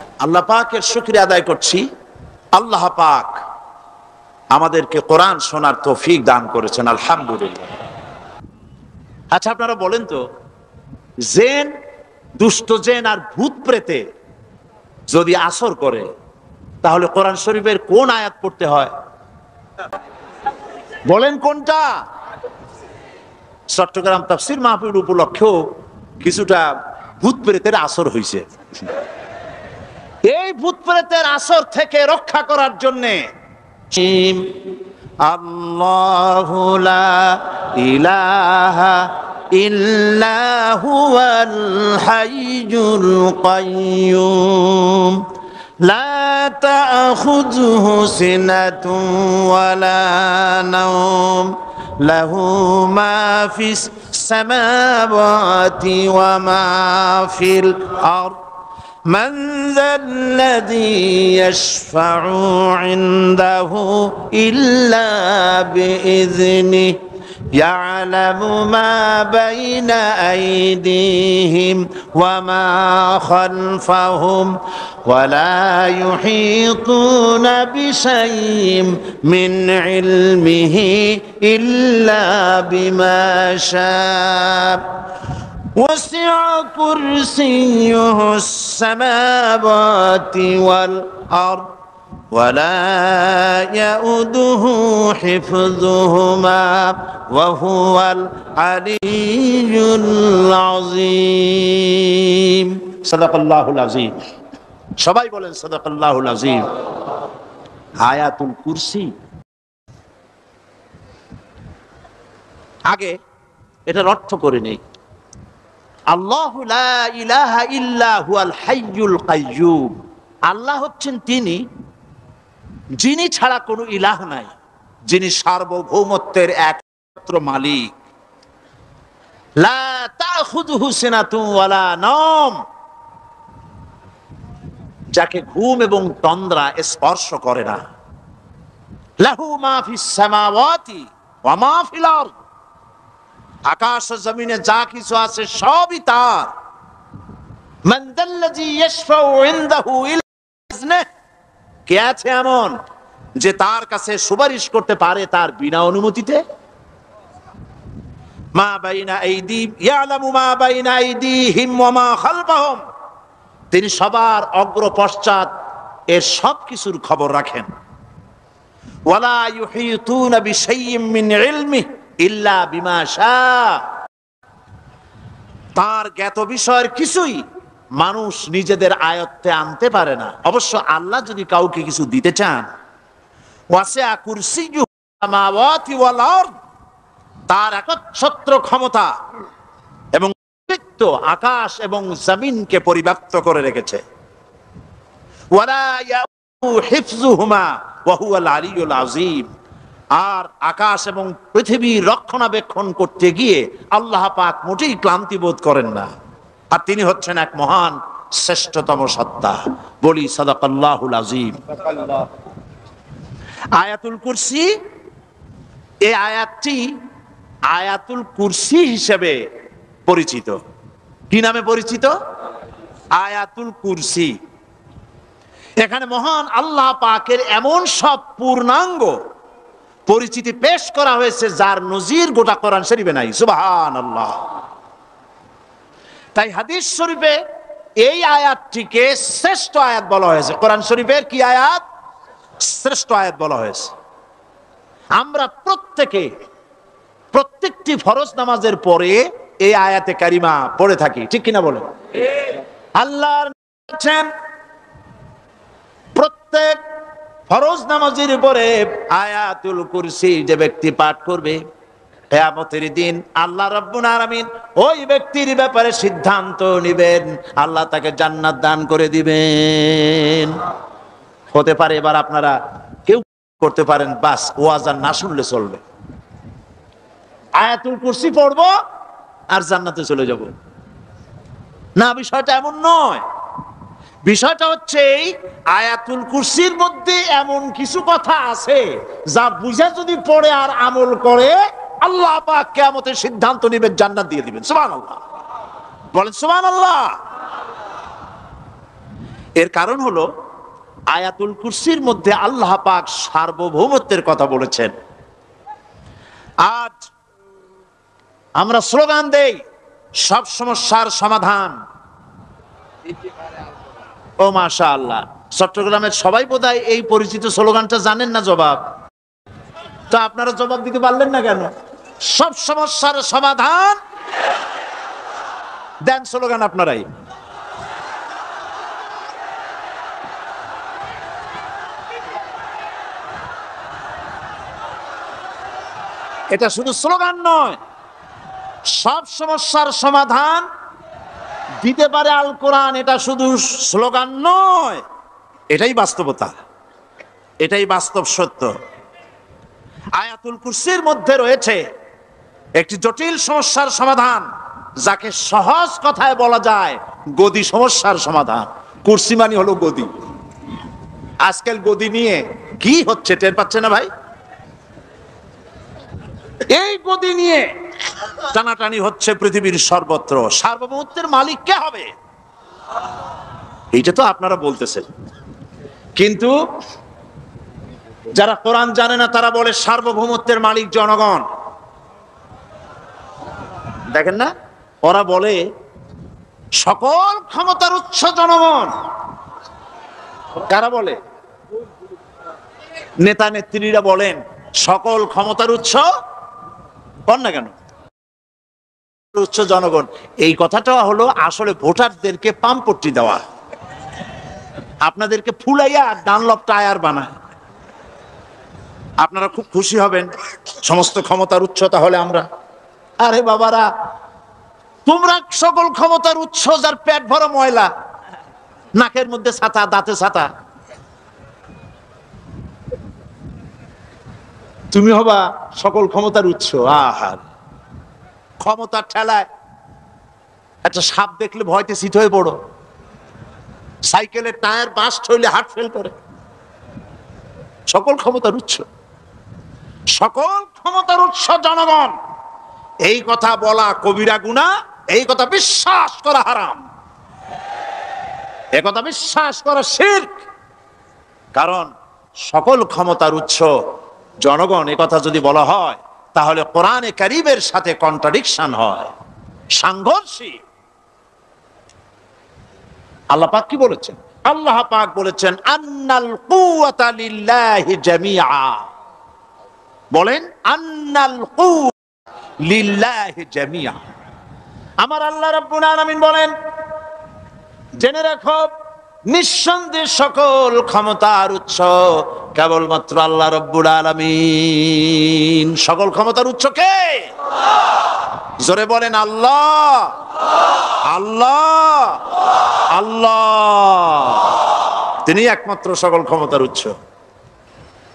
আল্লাহ পাকের শুকরিয়া আদায় করছি, আল্লাহ পাক আমাদেরকে কোরআন শোনার তৌফিক দান করেছেন, আলহামদুলিল্লাহ। আচ্ছা, আপনারা বলেন তো, জেন, দুষ্ট জেন আর ভূত প্রেতে যদি আসর করে, তাহলে কোরআন শরীফের কোন আয়াত পড়তে হয়? বলেন কোনটা? চট্টগ্রাম তাফসীর মাহফিল উপলক্ষেও কিছুটা ভূত প্রেতের আসর হয়েছে। এই ভূত প্রেতের আসর থেকে রক্ষা করার জন্যে আল্লাহু লা ইলাহা ইল্লা হুয়াল হাইয়ুল কাইয়্যুম লা তাখুযুহু সিনাতুন ওয়ালা নাওম লাহু মা ফিস সামাওয়াতি ওয়া মা ফিল আরদ من ذا الذي يشفع عنده إلا بإذنه يعلم ما بين أيديهم وما خلفهم ولا يحيطون بشيء من علمه إلا بما شاء وسع كرسيه السماوات والأرض ولا يؤوده حفظهما وهو العلي العظيم صدق الله العظيم সবাই বলেন সাদাকাল্লাহুল আযীম। আয়াতুল কুরসি, আগে এটার অর্থ করে নেই। আল্লাহু লা ইলাহা ইল্লা হুয়াল হাইয়ুল কাইয়্যুম, আল্লাহ হচ্ছেন তিনি যিনি ছাড়া কোনো ইলাহ নাই, যিনি সার্বভৌমত্বের একমাত্র মালিক। লা তাখুযুহু সিনাতুন ওয়ালা নাওম, যাকে ঘুম এবং তন্দ্রা স্পর্শ করে না। লাহু মা ফিস সামাওয়াতি ওয়া মা ফিল আরদ, আকাশ ও জমিনে যা কিছু আছে সবই তার। মান যাল্লাযী ইয়াশফাউ ইনদাহু ইল্লা বিইজনিহি, কে আছে এমন যে তার কাছে সুপারিশ করতে পারে তার বিনা অনুমতিতে? মা বাইনা আইদিহিম ইয়ালামু মা বাইনা আইদিহিম ওয়া মা খালফাহুম, তিনি সবার অগ্র পশ্চাৎ এর সব কিছুর খবর রাখেন। ওয়ালা ইউহিতুনা বিশাইইম মিন ইলমিহি ইল্লা বিমা শাআ, তার জ্ঞাত বিষয়ের কিছুই মানুষ নিজেদের আয়ত্তে আনতে পারে না। অবশ্য আল্লাহ যদি কাউকে কিছু দিতে চান, ওয়াসিআ কুরসিয়্যুহু সামাওয়াতি ওয়াল আরদ, তার একচ্ছত্র ক্ষমতা এবং কর্তৃত্ব আকাশ এবং জমিনকে পরিব্যাপ্ত করে রেখেছে। ওয়ালা ইয়াউদু হিফযুহুমা ওয়া হুয়াল আলিয়্যুল আযীম, আর আকাশ এবং পৃথিবীর রক্ষণাবেক্ষণ করতে গিয়ে আল্লাহ পাক মোটেই ক্লান্তি বোধ করেন না, আর তিনি হচ্ছেন এক মহান শ্রেষ্ঠতম সত্তা। বলি সাদাকাল্লাহুল আযীম। আয়াতুল কুরসি, এই আয়াতটি আয়াতুল কুরসি হিসেবে পরিচিত। কি নামে পরিচিত? আয়াতুল কুরসি। এখানে মহান আল্লাহ পাকের এমন সব পূর্ণাঙ্গ পরিচিতি পেশ করা হয়েছে যার নজির গোটা কোরআন শরীফে নাই। সুবহানাল্লাহ। তাই হাদিস শরীফে এই আয়াতটিকে শ্রেষ্ঠ আয়াত বলা হয়েছে। কোরআন শরীফের কি আয়াত? শ্রেষ্ঠ আয়াত বলা হয়েছে। আমরা প্রত্যেকটি ফরজ নামাজের পরে এই আয়াতে কারিমা পড়ে থাকি, ঠিক কিনা বলে? আল্লাহ বলেছেন প্রত্যেক ফরজ নামাজের পরে আয়াতুল কুরসি যে ব্যক্তি পাঠ করবে, কিয়ামতের দিন আল্লাহ রাব্বুল আলামিন ওই ব্যক্তির ব্যাপারে সিদ্ধান্ত নেবেন, আল্লাহ তাকে জান্নাত দান করে দিবেন। হতে পারে এবার আপনারা কেউ করতে পারেন, বাস ওয়াজ আর না শুনলে চলবে, আয়াতুল কুরসি পড়বো আর জান্নাতে চলে যাব। না, বিষয়টা এমন নয়। বিষয়টা হচ্ছে এই আয়াতুল কুরসির মধ্যে এমন কিছু কথা আছে যা বুঝে যদি পড়ে আর আমল করে, আল্লাহ পাক কিয়ামতের সিদ্ধান্ত নেবেন, জান্নাত দিয়ে দিবেন। সুবহানাল্লাহ, বলেন সুবহানাল্লাহ। এর কারণ হলো আয়াতুল কুরসির মধ্যে আল্লাহ পাক সার্বভৌমত্বের কথা বলেছেন। আজ আমরা স্লোগান দেই সব সমস্যার সমাধান। ও মাশাআল্লাহ, চট্টগ্রামের সবাই বোধহয় এই পরিচিত স্লোগানটা জানেন না। জবাব তো আপনারা জবাব দিতে পারলেন না কেন? সব সমস্যার সমাধান দেন স্লোগান আপনারাই। এটা শুধু স্লোগান নয়, সব সমস্যার সমাধান দিতে পারে আল কোরআন। এটা শুধু স্লোগান নয়, এটাই বাস্তবতা, এটাই বাস্তব সত্য। আয়াতুল কুরসির মধ্যে রয়েছে একটি জটিল সমস্যার সমাধান, যাকে সহজ কথায় বলা যায় গদি সমস্যার সমাধান। কুরসি মানে হলো গদি। আজকাল গদি নিয়ে কি হচ্ছে টের পাচ্ছে না ভাই? এই গদি নিয়ে টানাটানি হচ্ছে পৃথিবীর সর্বত্র। সার্বভৌমত্বের মালিক কে হবে? এইটা তো আপনারা বলতেছেন, কিন্তু যারা কোরআন জানে না তারা বলে সার্বভৌমত্বের মালিক জনগণ। দেখেন না, ওরা বলে সকল ক্ষমতার উৎস জনগণ। কারা বলে? নেতা নেত্রীরা বলেন সকল ক্ষমতার উৎস। বল না কেন উৎস জনগণ? এই কথাটা হলো আসলে ভোটারদেরকে পামপট্টি দেওয়া, আপনাদেরকে ফুলাইয়া ডানলপ টায়ার বানায়। আপনারা খুব খুশি হবেন সমস্ত ক্ষমতার উৎস তাহলে আমরা। আরে বাবারা, তোমরা সকল ক্ষমতার উৎস যার পেট ভরা ময়লা, নাকের মধ্যে ছাতা, দাঁতে ছাতা, তুমি হবা সকল ক্ষমতার উৎস। আহার, ক্ষমতার ঠেলায় একটা সাপ দেখলে ভয়তে সিট হয়ে পড়ো, সাইকেলের টায়ার বাস্ট হইলে হার্ট ফেল করে। সকল ক্ষমতার উৎস, সকল ক্ষমতার উৎস জনগণ, এই কথা বলা কবিরা গুনাহ, এই কথা বিশ্বাস করা হারাম, এই কথা বিশ্বাস করা শিরক। কারণ সকল ক্ষমতার উৎস জনগণ এ কথা যদি বলা হয় তাহলে কোরআনে কারীমের সাথে কন্ট্রাডিকশন হয়, সাংঘর্ষিক। আল্লাহ পাক কি বলেছেন? আল্লাহ পাক বলেছেন আন্নাল কুওয়াতা লিল্লাহি জামিআ। বলেন আন্নাল কুওয়াতা লিল্লাহি জামিআ। আমার আল্লাহ রাব্বুল আলামিন বলেন, জেনে রাখো নিঃসন্দেহে সকল ক্ষমতার উৎস কেবলমাত্র আল্লাহ রাব্বুল আলামিন। সকল ক্ষমতার উৎস কে? জোরে বলেন আল্লাহ, আল্লাহ, আল্লাহ। তিনি একমাত্র সকল ক্ষমতার উৎস।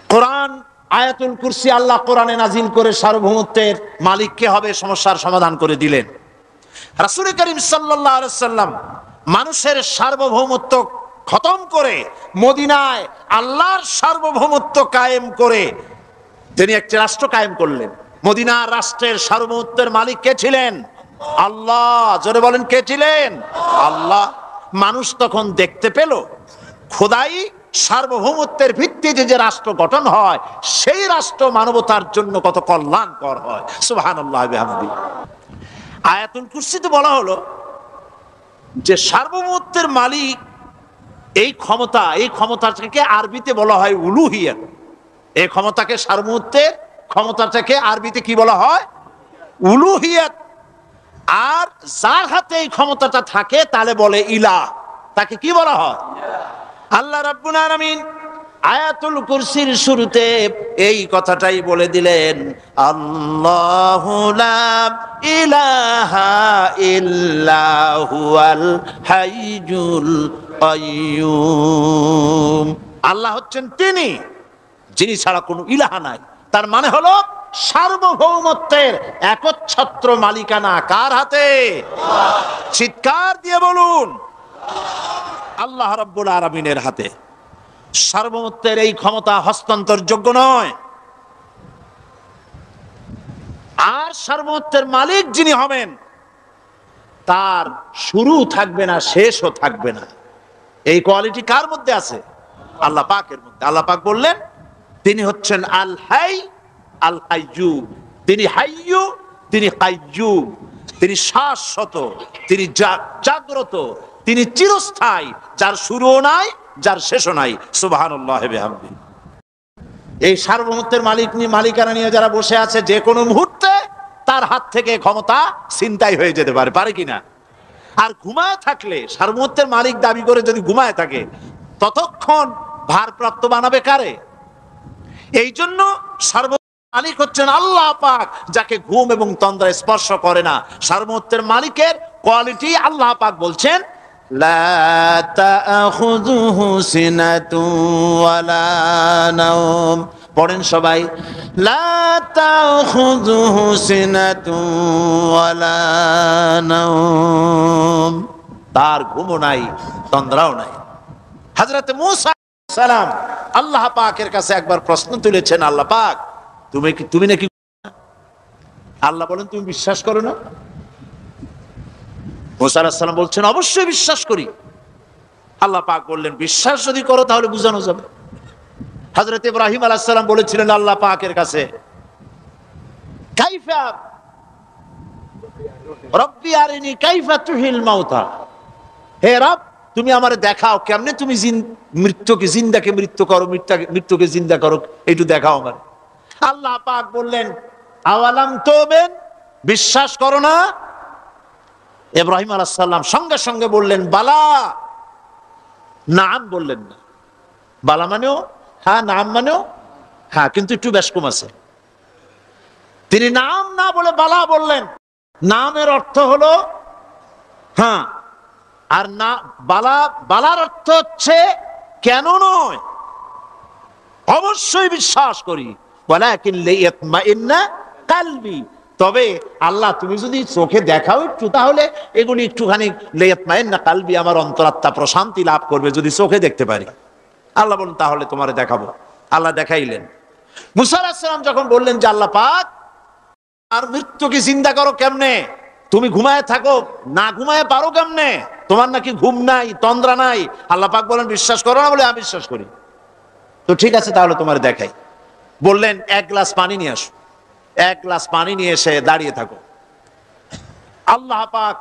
কোরআন আয়াতুল কুরসি আল্লাহ কোরআনে নাজিল করে সার্বভৌমত্বের মালিক কে হবে সমস্যার সমাধান করে দিলেন। রাসূল করিম সাল্লাল্লাহু আলাইহি ওয়াসাল্লাম মানুষের সার্বভৌমত্ব খতম করে মদিনায় আল্লাহর সার্বভৌমত্ব কায়েম করে তিনি একটি রাষ্ট্র কায়েম করলেন। মদিনার রাষ্ট্রের সার্বভৌমত্বের মালিক কে ছিলেন? আল্লাহ। জোরে বলেন কে ছিলেন? আল্লাহ। মানুষ তখন দেখতে পেল খোদাই সার্বভৌমত্বের ভিত্তিতে যে রাষ্ট্র গঠন হয় সেই রাষ্ট্র মানবতার জন্য কত কল্যাণকর হয়। সুবহানাল্লাহ বিহামদিহি। আয়াতুল কুরসিতে বলা হলো যে সার্বভৌমত্বের মালিক এই ক্ষমতা, এই ক্ষমতাটাকে আরবিতে বলা হয় উলুহিয়াত। এই ক্ষমতাকে সার্বভৌমত্বের ক্ষমতাটাকে আরবিতে কি বলা হয়? উলুহিয়াত। আর যার হাতে এই ক্ষমতাটা থাকে তাহলে বলে ইলাহ, তাকে কি বলা হয়? আল্লাহ রাব্বুল আলামিন আয়াতুল কুরসির শুরুতে এই কথাটাই বলে দিলেন, আল্লাহু লা ইলাহা ইল্লা হুয়াল হাইয়ুল কাইয়্যুম। আল্লাহ হচ্ছেন তিনি যিনি ছাড়া কোনো ইলাহা নাই। তার মানে হলো সার্বভৌমত্বের একচ্ছত্র মালিকানা কার হাতে? চিৎকার দিয়ে বলুন, আল্লাহ রাব্বুল আলামিনের হাতে। সার্বভৌমত্বের এই ক্ষমতা হস্তান্তরযোগ্য নয়। আর সার্বভৌমত্বের মালিক যিনি হবেন তার শুরু থাকবে না, শেষও থাকবে না। এই কোয়ালিটি কার মধ্যে আছে? আল্লাহ পাকের মধ্যে। আল্লাহ পাক বললেন তিনি হচ্ছেন আল হাই আল কাইয়্যুম, তিনি হাইয়্যু, তিনি কাইয়্যুম, তিনি শাশ্বত, তিনি জাগ্রত, তিনি চিরস্থায়ী, যার শুরুও নাই, যার শেষও নাই। সুবহানাল্লাহি ওয়া বিহামদিহি। এই সার্বভৌমত্বের মালিকানা নিয়ে যারা বসে আছে, যে কোনো মুহূর্তে তার হাত থেকে ক্ষমতা ছিনতাই হয়ে যেতে পারে, পারে কিনা? আর ঘুমায় থাকলে, সার্বভৌমত্বের মালিক দাবি করে যদি ঘুমায় থাকে, ততক্ষণ ভারপ্রাপ্ত বানাবে কারে? এই জন্য সার্বভৌমত্বের মালিক হচ্ছেন আল্লাহ পাক, যাকে ঘুম এবং তন্দ্রা স্পর্শ করে না। সার্বভৌমত্বের মালিকের কোয়ালিটি আল্লাহ পাক বলছেন লা তাখুযুহু সিনাতুন ওয়ালা নাওম। পড়েন সবাই, লা তাখুযুহু সিনাতুন ওয়ালা নাওম। তার ঘুমও নাই, তন্দ্রাও নাই। হযরত মূসা আলাইহিস সালাম আল্লাহ পাকের কাছে একবার প্রশ্ন তুলেছেন, আল্লাহ পাক তুমি নাকি? আল্লাহ বলেন তুমি বিশ্বাস করো না? মূসা আলাইহিস সালাম বলছেন অবশ্যই বিশ্বাস করি। আল্লাহ পাক বললেন বিশ্বাস যদি করো তাহলে বুঝানো যাবে। হযরত ইব্রাহিম আলাইহিস সালাম বলেছিলেন আল্লাহ পাকের কাছে কাইফা রব্বি আরিনি কাইফা তুহিল মাউতা, হে রব তুমি আমারে দেখাও কেমনে তুমি মৃত্যুকে জিন্দাকে মৃত্যু করো, মৃত্যুকে জিন্দা করো, একটু দেখাও আমার। আল্লাহ পাক বললেন আওয়ালাম তুমিন, বিশ্বাস করো না? ইব্রাহিম আলাইহিস সালাম সঙ্গে সঙ্গে বললেন বালা। নাম বললেন না, বালা মানেও হ্যাঁ, নাম মানেও হ্যাঁ, কিন্তু একটু বেশ কম আছে। তিনি নাম না বলে বালা বললেন। নামের অর্থ হলো হ্যাঁ, আর না বালার অর্থ হচ্ছে কেন নয়, অবশ্যই বিশ্বাস করি। ওয়ালাকিন লিয়াতমাইন্না কালবি, তবে আল্লাহ তুমি যদি চোখে দেখাও একটু, তাহলে এগুলি একটুখানি লিয়াতমাইন্না কালবি, আমার অন্তরাত্মা প্রশান্তি লাভ করবে যদি চোখে দেখতে পারি। আল্লাহ বলেন তাহলে তোমারে দেখাবো। আল্লাহ দেখাইলেন। মূসা আলাইহিস সালাম যখন বললেন যে আল্লাহ পাক আর মৃত্যুকে চিন্তা করো কেমনে, তুমি ঘুমায় থাকো, না ঘুমায় পারো কেমনে, তোমার নাকি ঘুম নাই, তন্দ্রা নাই? আল্লাহ পাক বলেন বিশ্বাস করো না? বলে আমি বিশ্বাস করি। তো ঠিক আছে তাহলে তোমার দেখাই। বললেন এক গ্লাস পানি নিয়ে আসো। এক গ্লাস পানি নিয়ে এসে দাঁড়িয়ে থাকো। আল্লাহ পাক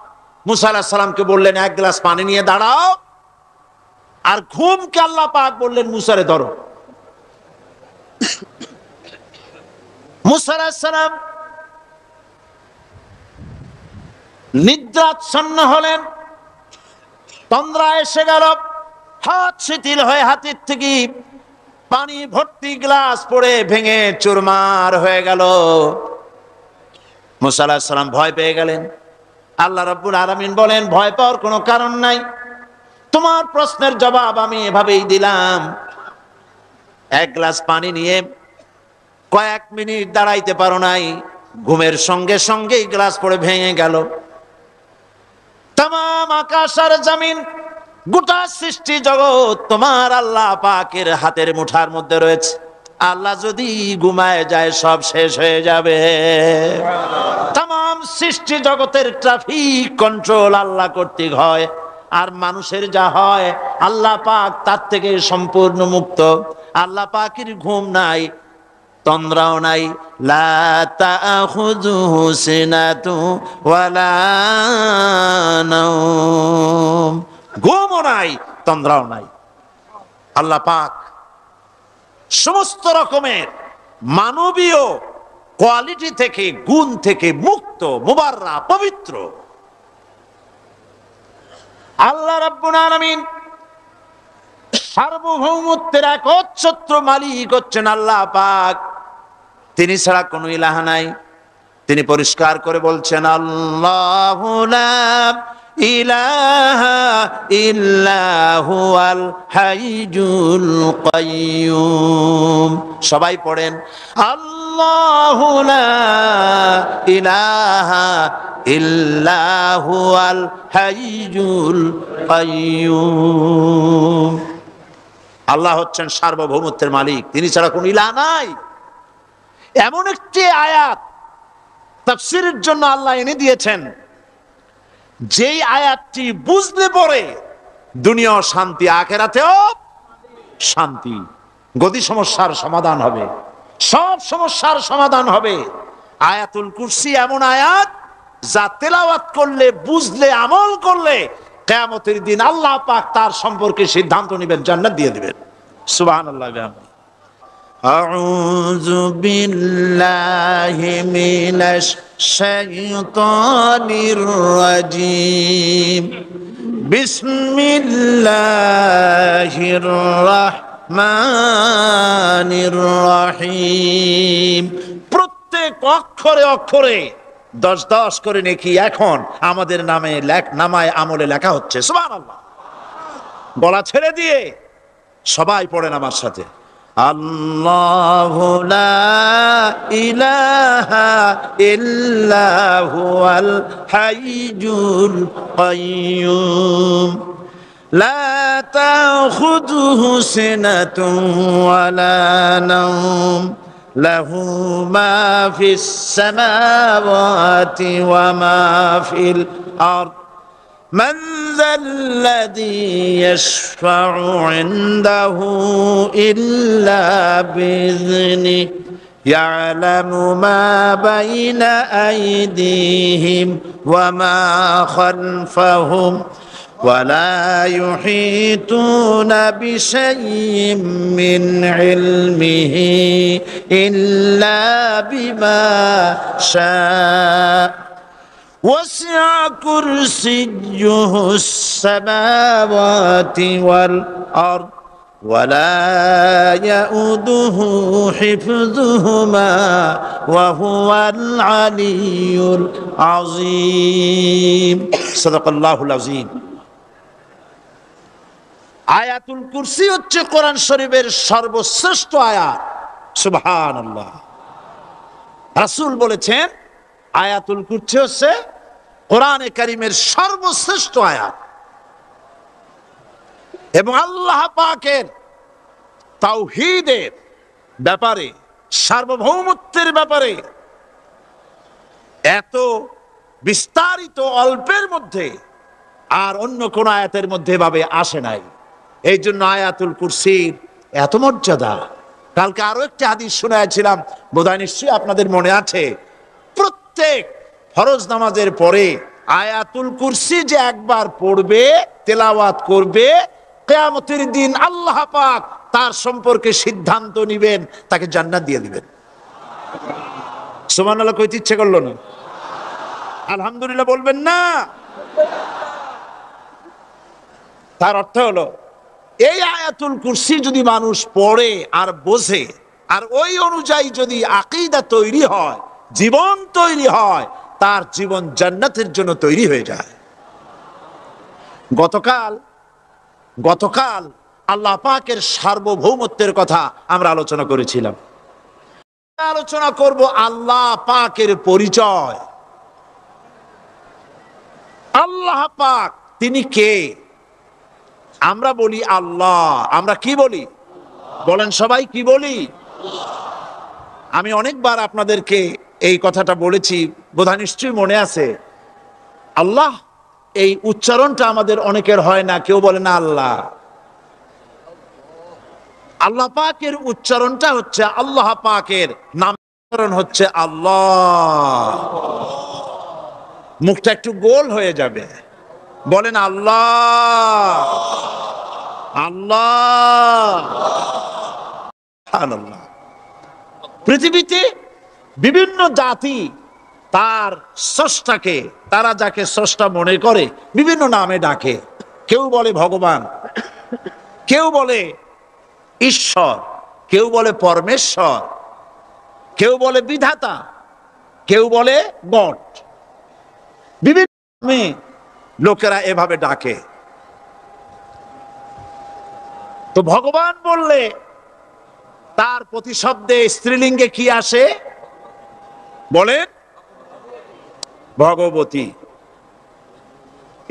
মূসা আলাইহিস সালামকে বললেন এক গ্লাস পানি নিয়ে দাঁড়াও। আর ঘুমকে আল্লাহ পাক বললেন মূসারে ধরো। মূসা আলাইহিস সালাম নিদ্রাচ্ছন্ন হলেন, তন্দ্রা এসে গেল, হাত শিথিল হয়ে হাতের থেকে পানি ভর্তি গ্লাস পড়ে ভেঙে চুরমার হয়ে গেল। মূসা আলাইহিস সালাম ভয় পেয়ে গেলেন। আল্লাহ রাব্বুল আলামিন বলেন ভয় পাওয়ার কোনো কারণ নাই, তোমার প্রশ্নের জবাব আমি এভাবেই দিলাম। এক গ্লাস পানি নিয়ে কয়েক মিনিট দাঁড়াইতে পারো নাই, ঘুমের সঙ্গে সঙ্গেই গ্লাস পড়ে ভেঙে গেল। তামাম আকাশ আর জমিন, গোটা সৃষ্টি জগৎ তোমার আল্লাহ পাকের হাতের মুঠার মধ্যে রয়েছে। আল্লাহ যদি ঘুমায় যায় সব শেষ হয়ে যাবে। তামাম সৃষ্টি জগতের ট্রাফিক কন্ট্রোল আল্লাহ কর্তৃক হয়, আর মানুষের যা হয় আল্লাহ পাক তার থেকে সম্পূর্ণ মুক্ত। আল্লাহ পাকের ঘুম নাই, তন্দ্রাও নাই। লা তাখুযুহু সিনাতুন ওয়ালা নাওম, ঘুমও নাই, তন্দ্রাও নাই। আল্লাহ পাক সমস্ত রকমের মানবীয় কোয়ালিটি থেকে, গুণ থেকে মুক্ত, মুবাররা, পবিত্র। আল্লাহ রাব্বুল আলামিন সার্বভৌমত্বের একচ্ছত্র মালিক হচ্ছেন আল্লাহ পাক। তিনি ছাড়া কোনো ইলাহ নাই। তিনি পরিষ্কার করে বলছেন আল্লাহু লা ইলাহা ইল্লা হুয়াল হাইয়ুল কাইয়্যুম। সবাই পড়েন আল্লাহু লা ইলাহা ইল্লা হুয়াল হাইয়ুল কাইয়্যুম। আল্লাহ হচ্ছেন সার্বভৌমত্বের মালিক, তিনি ছাড়া কোনো ইলাহ নাই। এমন একটি আয়াত তাফসীরের জন্য আল্লাহ এনে দিয়েছেন, যেই আয়াতটি বুঝলে পরে দুনিয়া শান্তি, আখিরাতেও শান্তি। গদি সমস্যার সমাধান হবে, সব সমস্যার সমাধান হবে। আয়াতুল কুরসি এমন আয়াত যা তেলাওয়াত করলে, বুঝলে, আমল করলে কিয়ামতের দিন আল্লাহ পাক তার সম্পর্কে সিদ্ধান্ত নেবেন, জান্নাত দিয়ে দিবেন। সুবহানাল্লাহ। আউযু বিল্লাহি মিনাশ শাইতানির রাজীম। বিসমিল্লাহির রাহমানির রাহিম। প্রত্যেক অক্ষরে অক্ষরে 10-10 করে নেকি এখন আমাদের নামায় আমলে লেখা হচ্ছে। সুবহানাল্লাহ। গলা ছেড়ে দিয়ে সবাই পড়েন আমার সাথে, আল্লাহু লা ইলাহা ইল্লা হুয়াল হাইয়ুল কাইয়্যুম লা তাখুযুহু সিনাতুন ওয়ালা নাওম লাহু মা ফিস সামাওয়াতি ওয়া মা ফিল আরদ من ذا الذي يشفع عنده إلا بإذنه يعلم ما بين أيديهم وما خلفهم ولا يحيطون بشيء من علمه إلا بما شاء وسع كرسيه السماوات والأرض ولا يؤوده حفظهما وهو العلي العظيم صدق الله العظيم। আয়াতুল কুরসি হচ্ছে কোরআন শরীফের সর্বশ্রেষ্ঠ আয়াত। সুবহানাল্লাহ। রাসূল বলেছেন আয়াতুল কুরসি হচ্ছে কোরআনে কারীমের সর্বশ্রেষ্ঠ আয়াত এবং আল্লাহ পাকের তাওহীদের ব্যাপারে, সার্বভৌমত্বের ব্যাপারে এত বিস্তারিত অল্পের মধ্যে আর অন্য কোন আয়াতের মধ্যে ভাবে আসে নাই। এই জন্য আয়াতুল কুরসির এত মর্যাদা। কালকে আরো একটা হাদিস শোনাইছিলাম, বোধহয় নিশ্চয়ই আপনাদের মনে আছে। প্রত্যেক ফরজ নামাজের পরে আয়াতুল কুরসি যে একবার পড়বে, তেলাওয়াত করবে, কিয়ামতের দিন আল্লাহ পাক তার সম্পর্কে সিদ্ধান্ত নেবেন, তাকে জান্নাত দিয়ে দিবেন। সুবহানাল্লাহ কইতে ইচ্ছে করলো না? আলহামদুলিল্লাহ বলবেন না? তার অর্থ হলো এই আয়াতুল কুরসি যদি মানুষ পড়ে আর বোঝে আর ওই অনুযায়ী যদি আকীদা তৈরি হয়, জীবন তৈরি হয়, তার জীবন জান্নাতের জন্য তৈরি হয়ে যায়। গতকাল আল্লাহ পাকের সার্বভৌমত্বের কথা আমরা আলোচনা করেছিলাম। আলোচনা করব আল্লাহ পাকের পরিচয়। আল্লাহ পাক তিনি কে? আমরা বলি আল্লাহ। আমরা কি বলি? বলেন সবাই, কি বলি? আমি অনেকবার আপনাদেরকে এই কথাটা বলেছি, বোধহয় নিশ্চয়ই মনে আছে। আল্লাহ এই উচ্চারণটা আমাদের অনেকের হয় না, কেউ বলে না আল্লাহ। আল্লাহ পাকের উচ্চারণটা হচ্ছে, আল্লাহ পাকের নামকরণ হচ্ছে আল্লাহ। মুখটা একটু গোল হয়ে যাবে, বলেন আল্লাহ আল্লাহ আল্লাহ। পৃথিবীতে বিভিন্ন জাতি তার স্রষ্টাকে, তারা যাকে স্রষ্টা মনে করে বিভিন্ন নামে ডাকে। কেউ বলে ভগবান, কেউ বলে ঈশ্বর, কেউ বলে পরমেশ্বর, কেউ বলে বিধাতা, কেউ বলে গড। বিভিন্ন নামে লোকেরা এভাবে ডাকে। তো ভগবান বললে তার প্রতিশব্দে স্ত্রীলিঙ্গে কি আসে? বলেন ভগবতী।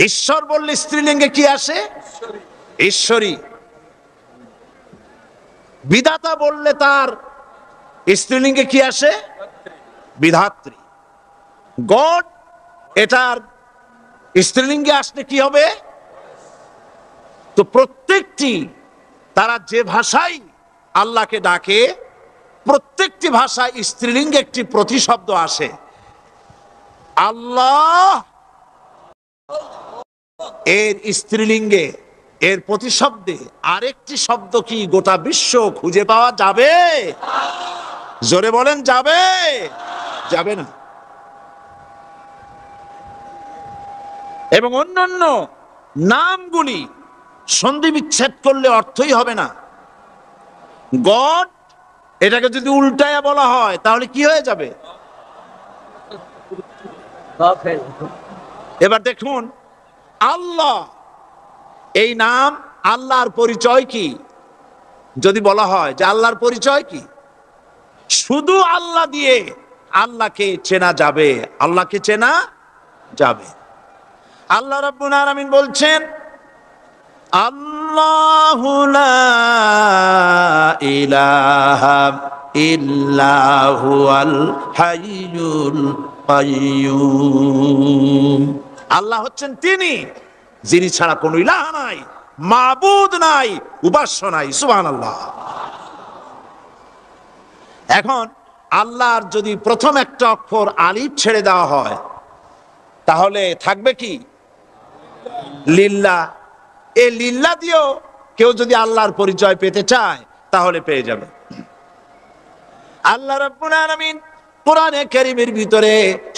ঈশ্বর বললে স্ত্রীলিঙ্গে কি আসে? ঈশ্বরী। বিধাতা বললে তার স্ত্রীলিঙ্গে কি আসে? বিধাত্রী। গড, এটার স্ত্রীলিঙ্গে আসলে কি হবে? তো প্রত্যেকটি তারা যে ভাষায় আল্লাহকে ডাকে, প্রত্যেকটি ভাষায় স্ত্রীলিঙ্গে একটি প্রতিশব্দ আসে। আল্লাহ এর স্ত্রীলিঙ্গে, এর প্রতিশব্দে আরেকটি শব্দ কি গোটা বিশ্ব খুঁজে পাওয়া যাবে? জোরে বলেন, যাবে? যাবে না। এবং অন্যান্য নামগুলি সন্ধি বিচ্ছেদ করলে অর্থই হবে না। গড এটাকে যদি উল্টায়া বলা হয় তাহলে কি হয়ে যাবে? এবার দেখুন, আল্লাহ এই নাম, আল্লাহর পরিচয় কি? যদি বলা হয় যে আল্লাহর পরিচয় কি, শুধু আল্লাহ দিয়ে আল্লাহকে চেনা যাবে, আল্লাহকে চেনা যাবে। আল্লাহ রাব্বুল আলামিন বলছেন, আল্লাহু লা ইলাহা ইল্লা হুয়াল হাইয়ুল কাইয়্যুম। আল্লাহ হচ্ছেন তিনি যিনি ছাড়া কোনো ইলাহ নাই, মাবুদ নাই, উপাস্য নাই। সুবহানাল্লাহ। এখন আল্লাহর যদি প্রথম একটা অক্ষর আলিফ ছেড়ে দেওয়া হয় তাহলে থাকবে কি? লিল্লাহ। এই লিল্লাহ দিয়েও কেউ যদি আল্লাহর পরিচয় পেতে চায় তাহলে পেয়ে যাবে। আল্লাহ রাব্বুল আলামিন কোরআনে কারীমের ভিতরে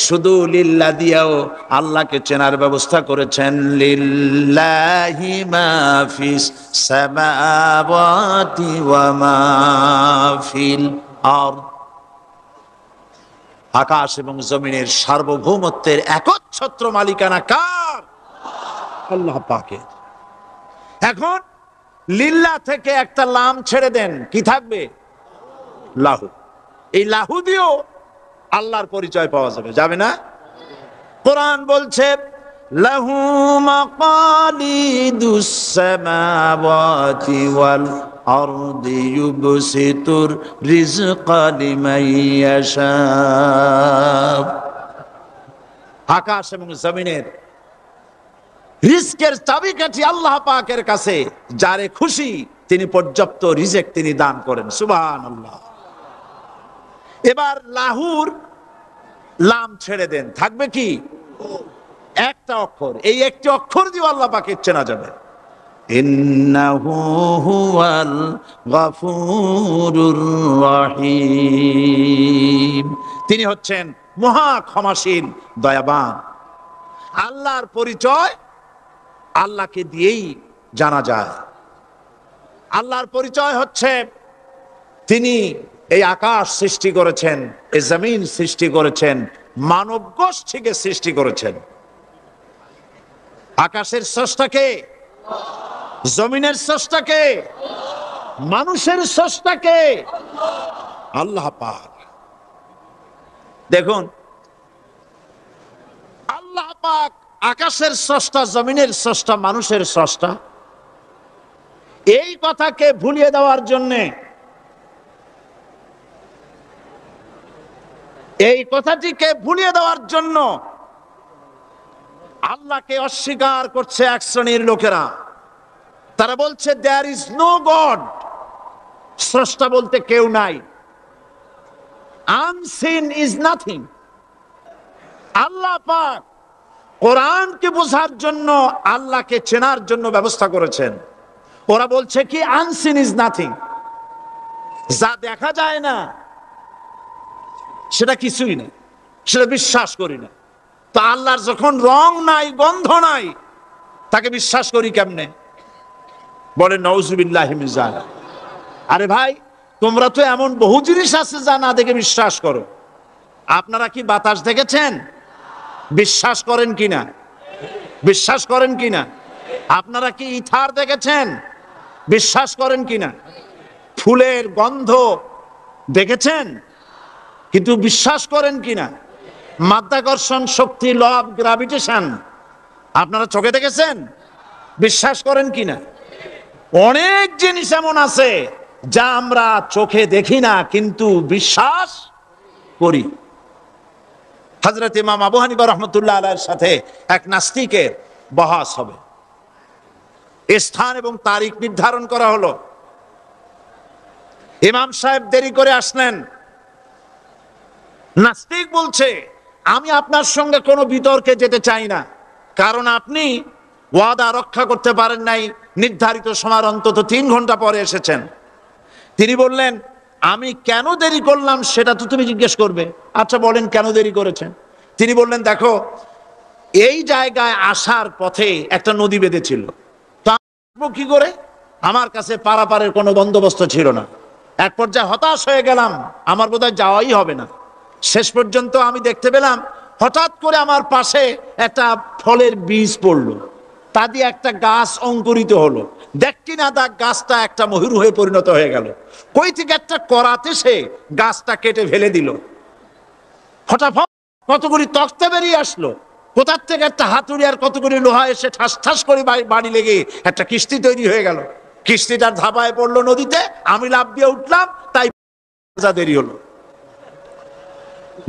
শুধু লিল্লাহ দিয়েও আল্লাহকে চেনার ব্যবস্থা করেছেন। লিল্লাহি মা ফিস সামাওয়াতি ওয়া মা ফিল আরদ। আকাশ এবং জমিনের সার্বভৌমত্বের একচ্ছত্র মালিকানা কার? আল্লাহ পাকের। এখন লিল্লাহ থেকে একটা লাম ছেড়ে দেন, কি থাকবে? লাহু। এই লাহু দিয়েও আল্লাহর পরিচয় পাওয়া যাবে, যাবে না? কোরআন বলছে, লাহু মাকালিদুস সামাওয়াতি ওয়াল আরদি ইউবসিতুর রিজকা লিমান ইয়াশা। আকাশ এবং জমিনের রিজকের চাবিকাঠি আল্লাহ পাকের কাছে, যারে খুশি তিনি পর্যাপ্ত রিজেক তিনি দান করেন। সুবহানাল্লাহ। এবার লাহুর লাম ছেড়ে দেন, থাকবে কি? একটা অক্ষর। এই একটি অক্ষর দিয়ে আল্লাহ পাকে চেনা যাবে। ইন্নাহু হুয়াল গফুরুর রহিম। তিনি হচ্ছেন মহা ক্ষমাশীল, দয়াবান। আল্লাহর পরিচয় আল্লাহকে দিয়েই জানা যায়। আল্লাহর পরিচয় হচ্ছে তিনি এই আকাশ সৃষ্টি করেছেন, এই জমিন সৃষ্টি করেছেন, মানব গোষ্ঠীকে সৃষ্টি করেছেন। আকাশের স্রষ্টাকে, জমিনের স্রষ্টাকে, মানুষের স্রষ্টাকে আল্লাহ পাক। দেখুন, আল্লাহ পাক আকাশের স্রষ্টা, জমিনের স্রষ্টা, মানুষের স্রষ্টা। এই কথাকে ভুলিয়ে দেওয়ার জন্যে, এই কথাটিকে ভুলিয়ে দেওয়ার জন্য আল্লাহকে অস্বীকার করছে এক শ্রেণীর লোকেরা। তারা বলছে দেয়ার ইজ নো গড, স্রষ্টা বলতে কেউ নাই, আনসিন ইজ নাথিং। আল্লাহ পাক কোরআনকে বোঝার জন্য, আল্লাহকে চেনার জন্য ব্যবস্থা করেছেন। ওরা বলছে কি আনসিন ইজ নাথিং, যা দেখা যায় না সেটা কিছুই না, সেটা বিশ্বাস করি না। তো আল্লাহর যখন রং নাই, গন্ধ নাই, তাকে বিশ্বাস করি কেমনে? বলে নাউজুবিল্লাহি মিন যালিক। আরে ভাই, তোমরা তো এমন বহু জিনিস আছে যা না দেখে বিশ্বাস করো। আপনারা কি বাতাস দেখেছেন? বিশ্বাস করেন কিনা? বিশ্বাস করেন কিনা? আপনারা কি ইথার দেখেছেন? বিশ্বাস করেন কিনা? ফুলের গন্ধ দেখেছেন কিন্তু বিশ্বাস করেন কিনা? মাধ্যাকর্ষণ শক্তি, ল অফ গ্রাভিটেশন আপনারা চোখে দেখেছেন? বিশ্বাস করেন কিনা? অনেক জিনিস এমন আছে যা আমরা চোখে দেখি না কিন্তু বিশ্বাস করি। হযরত ইমাম আবু হানিফা রাহমাতুল্লাহ আলাইহির সাথে এক নাস্তিকের বহাস হবে। স্থান এবং তারিখ নির্ধারণ করা হলো। ইমাম সাহেব দেরি করে আসলেন। নাস্তিক বলছে, আমি আপনার সঙ্গে কোনো বিতর্কে যেতে চাই না, কারণ আপনি ওয়াদা রক্ষা করতে পারেন নাই, নির্ধারিত সময় অন্তত 3 ঘন্টা পরে এসেছেন। তিনি বললেন, আমি কেন দেরি করলাম সেটা তো তুমি জিজ্ঞেস করবে। আচ্ছা বলেন কেন দেরি করেছেন? তিনি বললেন, দেখো, এই জায়গায় আসার পথে একটা নদী বেঁধেছিল, তো আসবো কি করে? আমার কাছে পারাপারের কোনো বন্দোবস্ত ছিল না। এক পর্যায়ে হতাশ হয়ে গেলাম, আমার বোধহয় যাওয়াই হবে না। শেষ পর্যন্ত আমি দেখতে পেলাম হঠাৎ করে আমার পাশে একটা ফলের বীজ পড়লো, তা দিয়ে একটা গাছ অঙ্কুরিত হলো। দেখি না দেখ গাছটা একটা ময়ূর হয়ে পরিণত হয়ে গেল। কই থেকে একটা করাতে সে গাছটা কেটে ফেলে দিল। ফটাফট কতগুলি তক্তা বেরিয়ে আসলো, কোথার থেকে একটা হাতুড়ি আর কতগুলি লোহা এসে ঠাস ঠাস করে বাড়ি লেগে একটা কিস্তি তৈরি হয়ে গেল। কিস্তিটার ধাপায় পড়লো নদীতে, আমি লাফ দিয়ে উঠলাম, তাই দেরি হলো।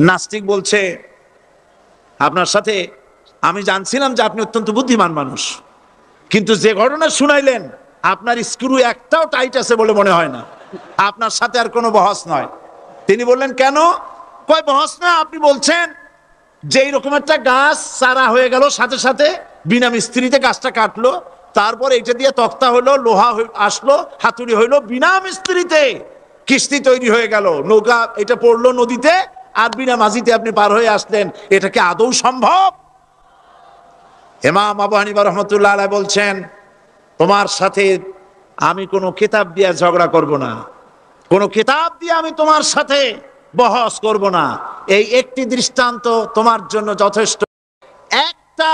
নাস্তিক বলছে, আপনার সাথে আমি জানছিলাম যে আপনি অত্যন্ত বুদ্ধিমান মানুষ, কিন্তু যে ঘটনা শুনাইলেন আপনার স্ক্রু একটাও টাইট আছে বলে মনে হয় না, আপনার সাথে আর কোনো বহস নয়। তিনি বললেন, কেন? কয় বহস না, আপনি বলছেন যে এইরকম একটা গাছ চারা হয়ে গেল, সাথে সাথে বিনা মিস্ত্রিতে গাছটা কাটলো, তারপর এইটা দিয়ে তক্তা হলো, লোহা আসলো, হাতুড়ি হইলো, বিনা মিস্ত্রিতে কিস্তি তৈরি হয়ে গেল, নৌকা এটা পড়লো নদীতে, আর বিনা মাঝিতে আপনি পার হয়ে আসলেন। এটা কি আদৌ সম্ভব? ইমাম আবু হানিফা রাহমাতুল্লাহ আলাইহি বলছেন, তোমার সাথে আমি কোনো কিতাব দিয়ে ঝগড়া করব না, কোনো কিতাব দিয়ে আমি তোমার সাথে বহস করব না। এই একটি দৃষ্টান্ত তোমার জন্য যথেষ্ট। একটা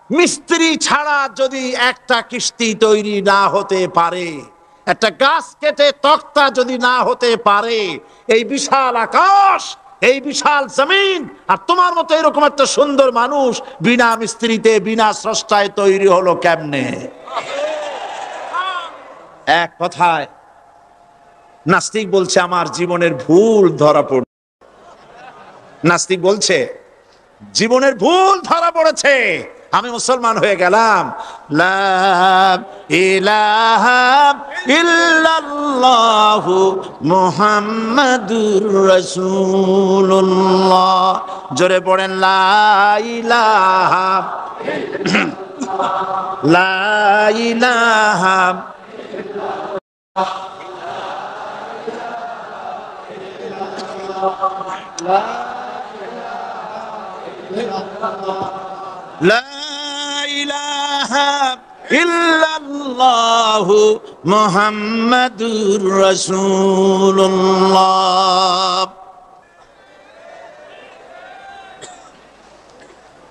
মিস্ত্রি ছাড়া যদি একটা কিস্তি তৈরি না হতে পারে, একটা গাছ কেটে তক্তা যদি না হতে পারে, এই বিশাল আকাশ, এই বিশাল জমিন, আর তোমার মতো এরকম একটা সুন্দর মানুষ বিনা মিস্ত্রিতে বিনা স্রষ্টায় তৈরি হলো কেমনে? এক কথায় নাস্তিক বলছে, আমার জীবনের ভুল ধরা পড়ল। নাস্তিক বলছে, জীবনের ভুল ধরা পড়েছে, আমি মুসলমান হয়ে গেলাম। লা ইলাহা ইল্লাল্লাহু মুহাম্মাদুর রাসূলুল্লাহ। জোরে পড়েন, লা ইলাহা লা ইলাহা লা ইলাহা ইল্লাল্লাহু মুহাম্মাদুর রাসূলুল্লাহ।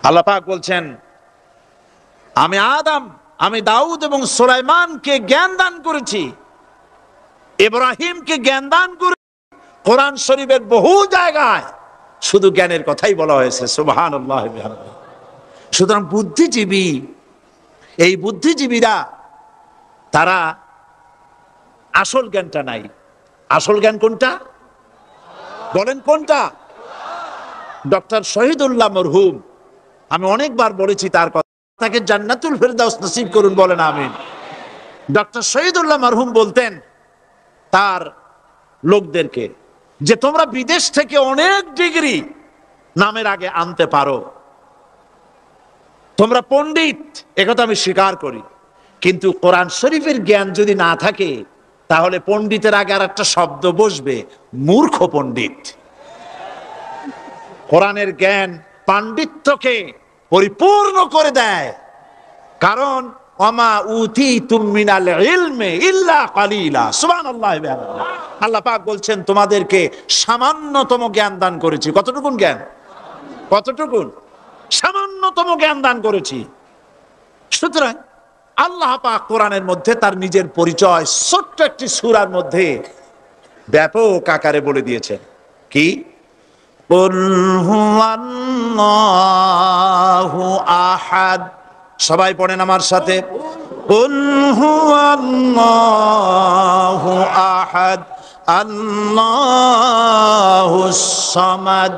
আল্লাহ পাক বলছেন, আমি আদম, আমি দাউদ এবং সুলাইমানকে জ্ঞান দান করেছি, ইব্রাহিমকে জ্ঞান দান করেছি। কোরআন শরীফের বহু জায়গায় শুধু জ্ঞানের কথাই বলা হয়েছে। সুবহানাল্লাহ। সুতরাং বুদ্ধিজীবী, এই বুদ্ধিজীবীরা তারা আসল জ্ঞানটা নাই। আসল জ্ঞান কোনটা বলেন? কোনটা? ডক্টর শহীদুল্লাহ মরহুম, আমি অনেকবার বলেছি তার কথা, তাকে জান্নাতুল ফেরদাউস নসিব করুন, বলেন আমিন। ডক্টর শহীদুল্লাহ মরহুম বলতেন তার লোকদেরকে যে তোমরা বিদেশ থেকে অনেক ডিগ্রি নামের আগে আনতে পারো, তোমরা পণ্ডিত, একথা আমি স্বীকার করি, কিন্তু কোরআন শরীফের জ্ঞান যদি না থাকে তাহলে পণ্ডিতের আগে আর একটা শব্দ বসবে, মূর্খ পণ্ডিত। কোরআনের জ্ঞান পাণ্ডিত্যকে পরিপূর্ণ করে দেয়, কারণ ওমা উতিতুম মিনাল ইলমি ইল্লা কালিলা। সুবহানাল্লাহ। আল্লাহ পাক বলছেন, তোমাদেরকে সামান্যতম জ্ঞান দান করেছি। কতটুকুন জ্ঞান? কতটুকুন? সামান্যতম জ্ঞান দান করেছি। সুতরাং আল্লাহ পাক কোরআনের মধ্যে তার নিজের পরিচয় ছোট্ট একটি সূরার মধ্যে ব্যাপক আকারে বলে দিয়েছেন। কি? কুল হুয়াল্লাহু আহাদ। সবাই পড়েন আমার সাথে, কুল হুয়াল্লাহু আহাদ আল্লাহুস সামাদ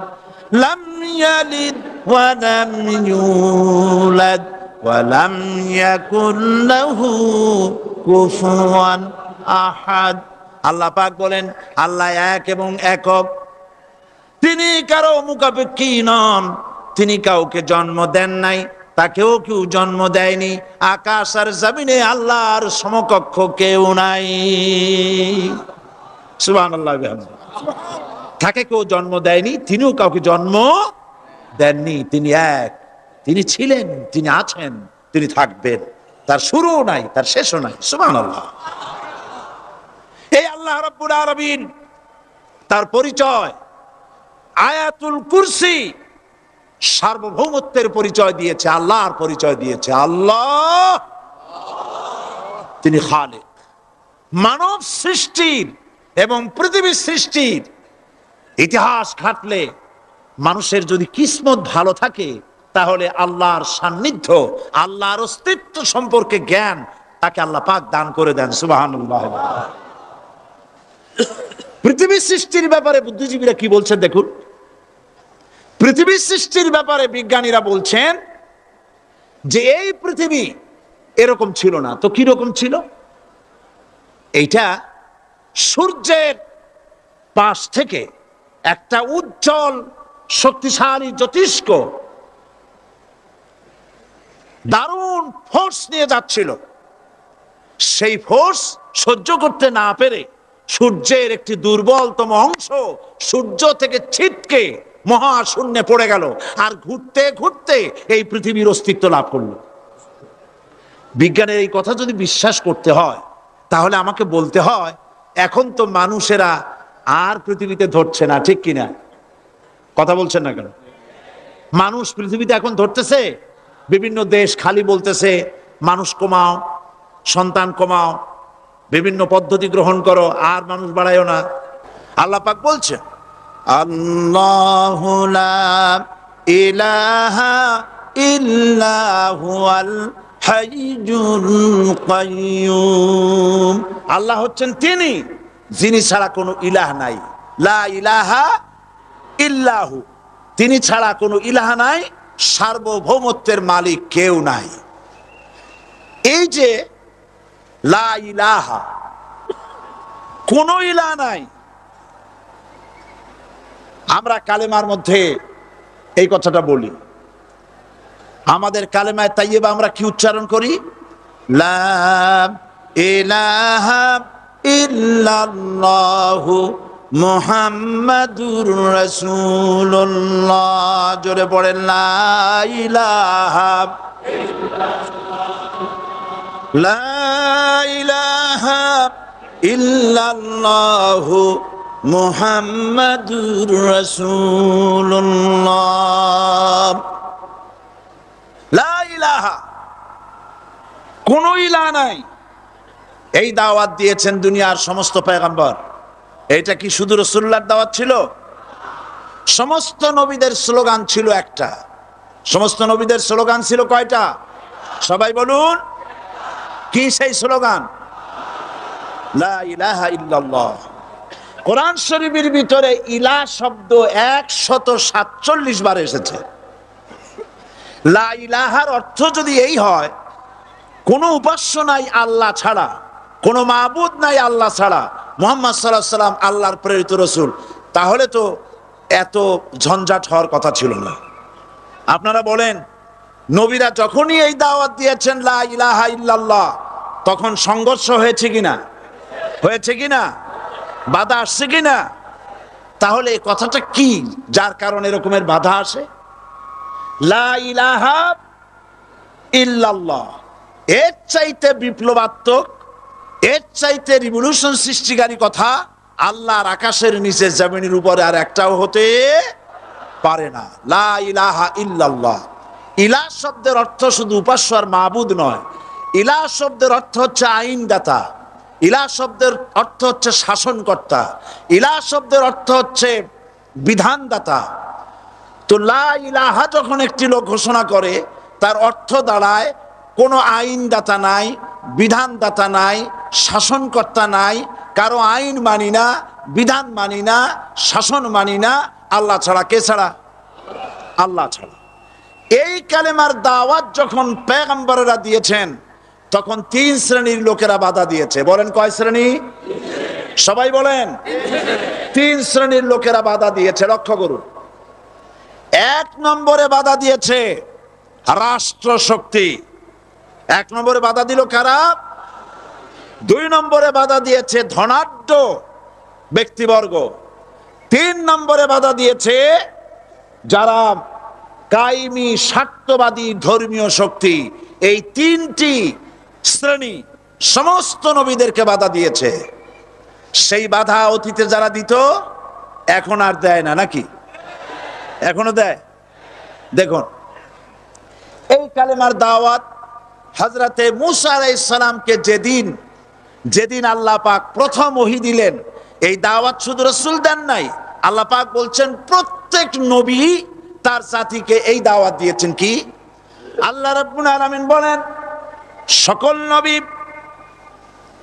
লাম ইয়ালিদ ওয়া লাম ইউলাদ ওয়ালাম ইয়াকুল লাহু কুফুয়ান আহাদ। আল্লাহ পাক বলেন আল্লাহ এক এবং একক, তিনি কারো মুখাপেক্ষী নন, তিনি কাউকে জন্ম দেন নাই, তাকেও কেউ জন্ম দেয়নি। আকাশ আর জমিনে আল্লাহর সমকক্ষ কেউ নাই। সুবহানাল্লাহ বিহামদিহি। তাকে কেউ জন্ম দেয়নি, তিনিও কাউকে জন্ম দেননি। তিনি এক, তিনি ছিলেন, তিনি আছেন, তিনি থাকবেন। তার শুরুও নাই, তার শেষও নাই। সুবহানাল্লাহ। এই আল্লাহ রাব্বুল আলামিন তার পরিচয় আয়াতুল কুরসি সার্বভৌমত্বের পরিচয় দিয়েছে, আল্লাহর পরিচয় দিয়েছে। আল্লাহ তিনি খালিক। মানব সৃষ্টির এবং পৃথিবীর সৃষ্টির ইতিহাস ঘাটলে মানুষের যদি কিসমত ভালো থাকে, তাহলে আল্লাহর সান্নিধ্য, আল্লাহর অস্তিত্ব সম্পর্কে জ্ঞান তাকে আল্লাহ পাক দান করে দেন। সুবহানাল্লাহ। পৃথিবীর সৃষ্টির ব্যাপারে বুদ্ধিজীবীরা কি বলছেন দেখুন। পৃথিবীর সৃষ্টির ব্যাপারে বিজ্ঞানীরা বলছেন যে এই পৃথিবী এরকম ছিল না। তো কি রকম ছিল? এইটা সূর্যের পাশ থেকে একটা উজ্জ্বল শক্তিশালী জ্যোতিষ্ক দারুণ ফোর্স নিয়ে যাচ্ছিল। সেই ফোর্স সহ্য করতে না পেরে সূর্যের একটি দুর্বলতম অংশ সূর্য থেকে ছিটকে মহাশূন্যে পড়ে গেল, আর ঘুরতে ঘুরতে এই পৃথিবীর অস্তিত্ব লাভ করল। বিজ্ঞানের এই কথা যদি বিশ্বাস করতে হয়, তাহলে আমাকে বলতে হয় এখন তো মানুষেরা আর পৃথিবীতে ধরছে না, ঠিক কিনা? কথা বলছেন না কেন? মানুষ পৃথিবীতে এখন ধরতেছে। বিভিন্ন দেশ খালি বলতেছে মানুষ কমাও, সন্তান কমাও, বিভিন্ন পদ্ধতি গ্রহণ করো, আর মানুষ বাড়ায়ও না। আল্লাহ পাক বলছেন আল্লাহু লা ইলাহা ইল্লা হুয়াল হাইয়ুল কাইয়্যুম। আল্লাহ হচ্ছেন তিনি যিনি ছাড়া কোনো ইলাহ নাই। লা ইলাহা ইল্লাহু, তিনি ছাড়া কোনো ইলাহ নাই, সার্বভৌমত্বের মালিক কেউ নাই। এই যে লা ইলাহা, কোনো ইলাহ নাই, আমরা কালেমার মধ্যে এই কথাটা বলি। আমাদের কালেমায় তাইয়্যিবা আমরা কি উচ্চারণ করি? লা ইলাহা ইল্লাল্লাহু মুহাম্মাদুর রাসূলুল্লাহ। জোরে পড়েন লা ইলাহা লা ইলাহা ইল্লাল্লাহু মুহাম্মাদুর রাসূলুল্লাহ। লা ইলাহা, কোনো ইলাহ নাই। এই দাওয়াত দিয়েছেন দুনিয়ার সমস্ত পয়গম্বর। এটা কি শুধু রাসূলুল্লাহর দাওয়াত ছিল? সমস্ত নবীদের স্লোগান ছিল একটা। সমস্ত নবীদের স্লোগান ছিল কয়টা? সবাই বলুন, কি সেই স্লোগান? লা ইলাহা ইল্লাল্লাহ। কোরআন শরীফের ভিতরে ইলাহ শব্দ 147 বার এসেছে। লা ইলাহার অর্থ যদি এই হয় কোনো উপাস্য নাই আল্লাহ ছাড়া, কোনো মাবুদ নাই আল্লাহ ছাড়া, মুহাম্মদ সাল্লাল্লাহু আলাইহি ওয়াসাল্লাম আল্লাহর প্রেরিত রাসূল, তাহলে তো এত ঝঞ্ঝাট হওয়ার কথা ছিল না। আপনারা বলেন, নবীরা যখনই এই দাওয়াত দিয়েছেন লা ইলাহা ইল্লাল্লাহ, তখন সংঘর্ষ হয়েছে কিনা? হয়েছে কিনা? বাধা আসছে কিনা? তাহলে এই কথাটা কি যার কারণে এরকমের বাধা আসে? লা ইলাহা ইল্লাল্লাহ, এর চাইতে বিপ্লবাত্মক, এর চাইতে রিভলিউশন সৃষ্টিকারী কথা আল্লাহর আকাশের নিচে জমিনের উপরে আর একটাও হতে পারে না। লা ইলাহা ইল্লাল্লাহ। ইলাহ শব্দের অর্থ শুধু উপাস্য আর মাবুদ নয়। ইলাহ শব্দের অর্থ হচ্ছে আইনদাতা, ইলাহ শব্দের অর্থ হচ্ছে শাসনকর্তা, ইলাহ শব্দের অর্থ হচ্ছে বিধানদাতা। তো লা ইলাহা যখন একটি লোক ঘোষণা করে, তার অর্থ দাঁড়ায় কোনো আইনদাতা নাই, বিধানদাতা নাই, শাসনকর্তা নাই, কারো আইন মানি না, বিধান মানি না, শাসন মানি না, আল্লাহ ছাড়া। কে ছাড়া? আল্লাহ ছাড়া। এই কালেমার দাওয়াত যখন পয়গম্বররা দিয়েছেন তখন 3 শ্রেণীর লোকেরা বাধা দিয়েছে। বলেন কয় শ্রেণী? সবাই বলেন। 3 শ্রেণীর লোকেরা বাধা দিয়েছে, লক্ষ্য করুন। 1 নম্বরে বাধা দিয়েছে রাষ্ট্র শক্তি। 1 নম্বরে বাধা দিল কারা? 2 নম্বরে বাধা দিয়েছে ধনাঢ্য ব্যক্তিবর্গ। 3 নম্বরে বাধা দিয়েছে যারা কায়েমি স্বার্থবাদী ধর্মীয় শক্তি। এই 3টি শ্রেণী সমস্ত নবীদেরকে বাধা দিয়েছে। সেই বাধা অতীতে যারা দিত এখন আর দেয় না, নাকি এখনো দেয়? দেখুন, এই কালেমার দাওয়াত হযরতে মূসা আলাইহিস সালামকে যেদিন আল্লাহ পাক প্রথম ওহী দিলেন, এই দাওয়াত শুধু রাসূল দেন নাই, আল্লাহ পাক বলছেন প্রত্যেক নবী তার জাতিকে এই দাওয়াত দিয়েছেন। কি? আল্লাহ রাব্বুল আলামিন বলেন সকল নবী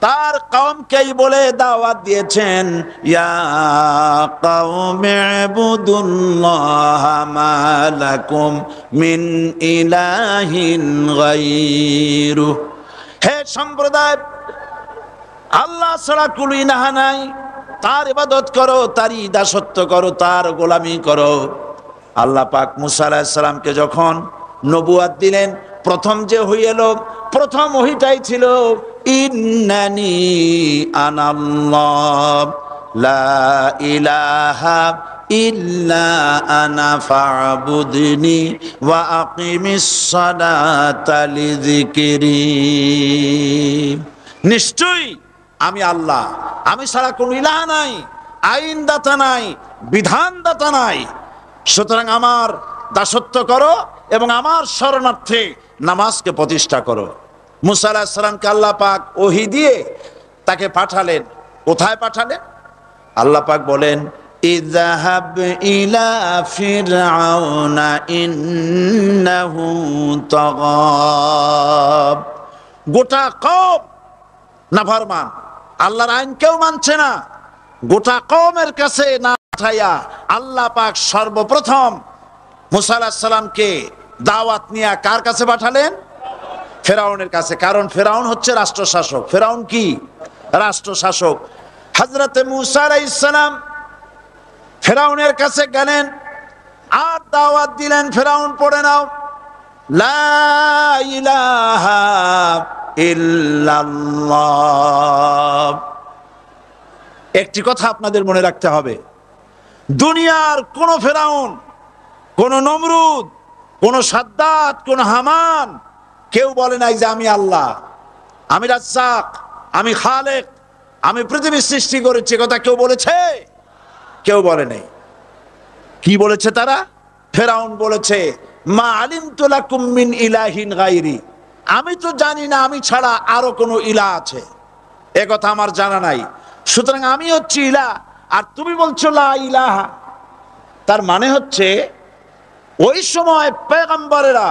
তার কওমকেই বলে দাওয়াত দিয়েছেন, ইয়া কওমি ইবুদুল্লাহা মা লাকুম মিন ইলাহিন গায়রু। হে সম্প্রদায়, আল্লাহ ছাড়া কোনো ইলাহ নাই, তার ইবাদত করো, তারই দাসত্ব করো, তার গোলামি করো। আল্লাহ পাক মূসা আলাইহিস সালামকে যখন নবুয়ত দিলেন, প্রথম যে ওহী এলো, প্রথম ওহীটাই ছিল ইন্নানি আনাল্লাহ লা ইলাহা ইল্লা আনা ফা'বুদনি ওয়া আকিমিস সালাতা লিযিকরি। নিশ্চয়ই আমি আল্লাহ, আমি ছাড়া কোনো ইলাহ নাই, আইনদাতা নাই, বিধানদাতা নাই, সুতরাং আমার দাসত্ব করো এবং আমার শরণার্থে নামাজকে প্রতিষ্ঠা করো। মূসা আলাইহিস সালামকে আল্লাহ পাক ওহী দিয়ে তাকে পাঠালেন। কোথায় পাঠালেন? আল্লাহ পাক বলেন, ইযহাব ইলা ফিরআউনা ইন্নাহু তাগা। গোটা কওম নাফরমান, আল্লাহর আইন কেউ মানছে না। গোটা কওমের কাছে না পাঠাইয়া আল্লাহ পাক সর্বপ্রথম মূসা আলাইহিস সালামকে দাওয়াত নিয়ে কার কাছে পাঠালেন? ফেরাউনের কাছে। কারণ ফেরাউন হচ্ছে রাষ্ট্রশাসক। ফেরাউন কি? রাষ্ট্রশাসক। হযরতে মূসা আলাইহিস সালাম ফেরাউনের কাছে গেলেন আর দাওয়াত দিলেন, ফেরাউন পড়ে নাও, লা ইলাহা ইল্লাল্লাহ। একটি কথা আপনাদের মনে রাখতে হবে, দুনিয়ার কোন ফেরাউন, কোন নমরুদ, কোন সাদ্দাত, কোন হামান কেউ বলে নাই যে আমি আল্লাহ, আমি রাজ্জাক, আমি খালেক, আমি পৃথিবী সৃষ্টি করেছি। কথা কেউ বলেছে? কেউ বলে নাই। কি বলেছে তারা? ফেরাউন বলেছে, মা আলিমতু লাকুম মিন ইলাহিন গায়রি, আমি তো জানি না আমি ছাড়া আরো কোনো ইলাহ আছে, এ কথা আমার জানা নাই, সুতরাং আমি হচ্ছি ইলাহ আর তুমি বলছো লা ইলাহা। তার মানে হচ্ছে ওই সময় পয়গম্বরেরা,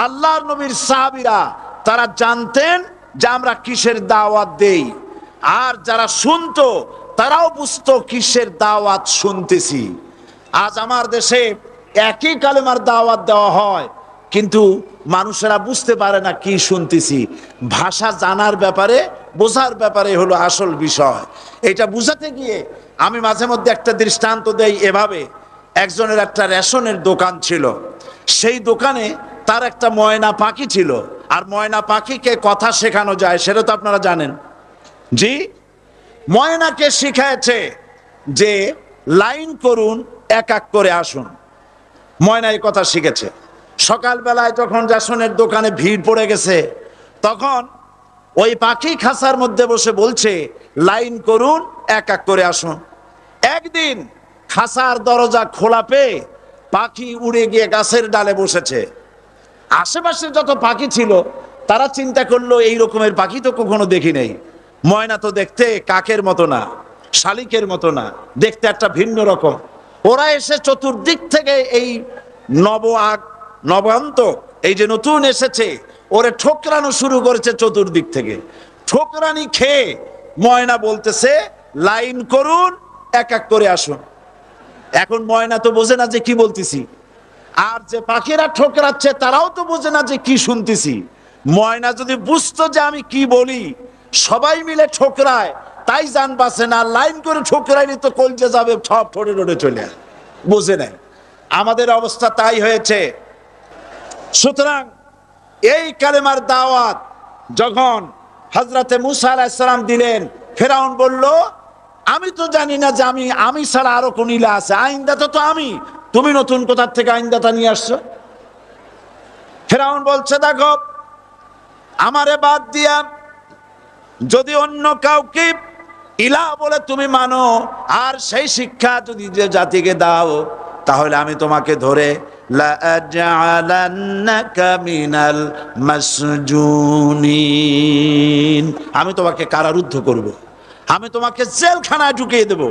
আল্লাহর নবীর সাহাবীরা তারা জানতেন যে আমরা কিসের দাওয়াত দেই, আর যারা শুনতো তারাও বুঝতো কিসের দাওয়াত শুনতেছি। আজ আমার দেশে একই কালেমার দাওয়াত দেওয়া হয়, কিন্তু মানুষেরা বুঝতে পারে না কি শুনতেছি। ভাষা জানার ব্যাপারে, বোঝার ব্যাপারে হলো আসল বিষয়। এটা বুঝাতে গিয়ে আমি মাঝে মধ্যে একটা দৃষ্টান্ত দেই এভাবে। একজনের একটা রেশনের দোকান ছিল, সেই দোকানে তার একটা ময়না পাখি ছিল। আর ময়না পাখিকে কথা শেখানো যায়, সেটা তো আপনারা জানেন। জি, ময়নাকে শিখায়েছে যে লাইন করুন, এক এক করে আসুন। ময়না এই কথা শিখেছে। সকালবেলায় যখন রেশনের দোকানে ভিড় পড়ে গেছে, তখন ওই পাখি খাঁচার মধ্যে বসে বলছে লাইন করুন, এক এক করে আসুন। একদিন খাঁচার দরজা খোলা পেয়ে পাখি উড়ে গিয়ে গাছের ডালে বসেছে। আশেপাশে যত পাখি ছিল তারা চিন্তা করলো এই রকমের পাখি তো কখনো দেখি নাই। ময়না তো দেখতে কাকের মতো না, শালিকের মতো না, দেখতে একটা ভিন্ন রকম। ওরা এসে চতুর্দিক থেকে এই নবান্তক, এই যে নতুন এসেছে, ওরে ঠোকরানো শুরু করেছে চতুর্দিক থেকে। ঠোকরানি খেয়ে ময়না বলতেছে লাইন করুন, এক এক করে আসুন। এখন ময়না তো বোঝে না যে কি বলতেছি। আর যে পাখিরা ঠোকরাচ্ছে তারাও তো বোঝে না যে কি শুনতেছি। ময়না যদি বুঝতো যে আমি কি বলি, সবাই মিলে ঠোকরায়, তাই জান বাঁচে না, লাইন করে ঠোকরাইনি তো কলজে যাবে, সব ঠোঁটে ঠোঁটে চলে আসে, বোঝে নাই। আমাদের অবস্থা তাই হয়েছে। সুতরাং এই কালেমার দাওয়াত যখন হযরতে মুসা আলাইহিস সালাম দিলেন, ফেরাউন বলল আমি তো জানি না যে আমি ছাড়া আরো কোন ইলা আছে, আইনদাতা তো আমি, তুমি নতুন কোথা থেকে আইনদাতা নিয়ে আসছো? ফেরাউন বলছে দেখো, আমারে বাদ দিয়া যদি অন্য কাউকে ইলা বলে তুমি মানো, আর সেই শিক্ষা যদি যে জাতিকে দাও, তাহলে আমি তোমাকে ধরে লাআজআলান্নাকা মিনাল মাসজুনিন, আমি তোমাকে কারারুদ্ধ করব, আমি তোমাকে জেলখানায় ঢুকিয়ে দেব।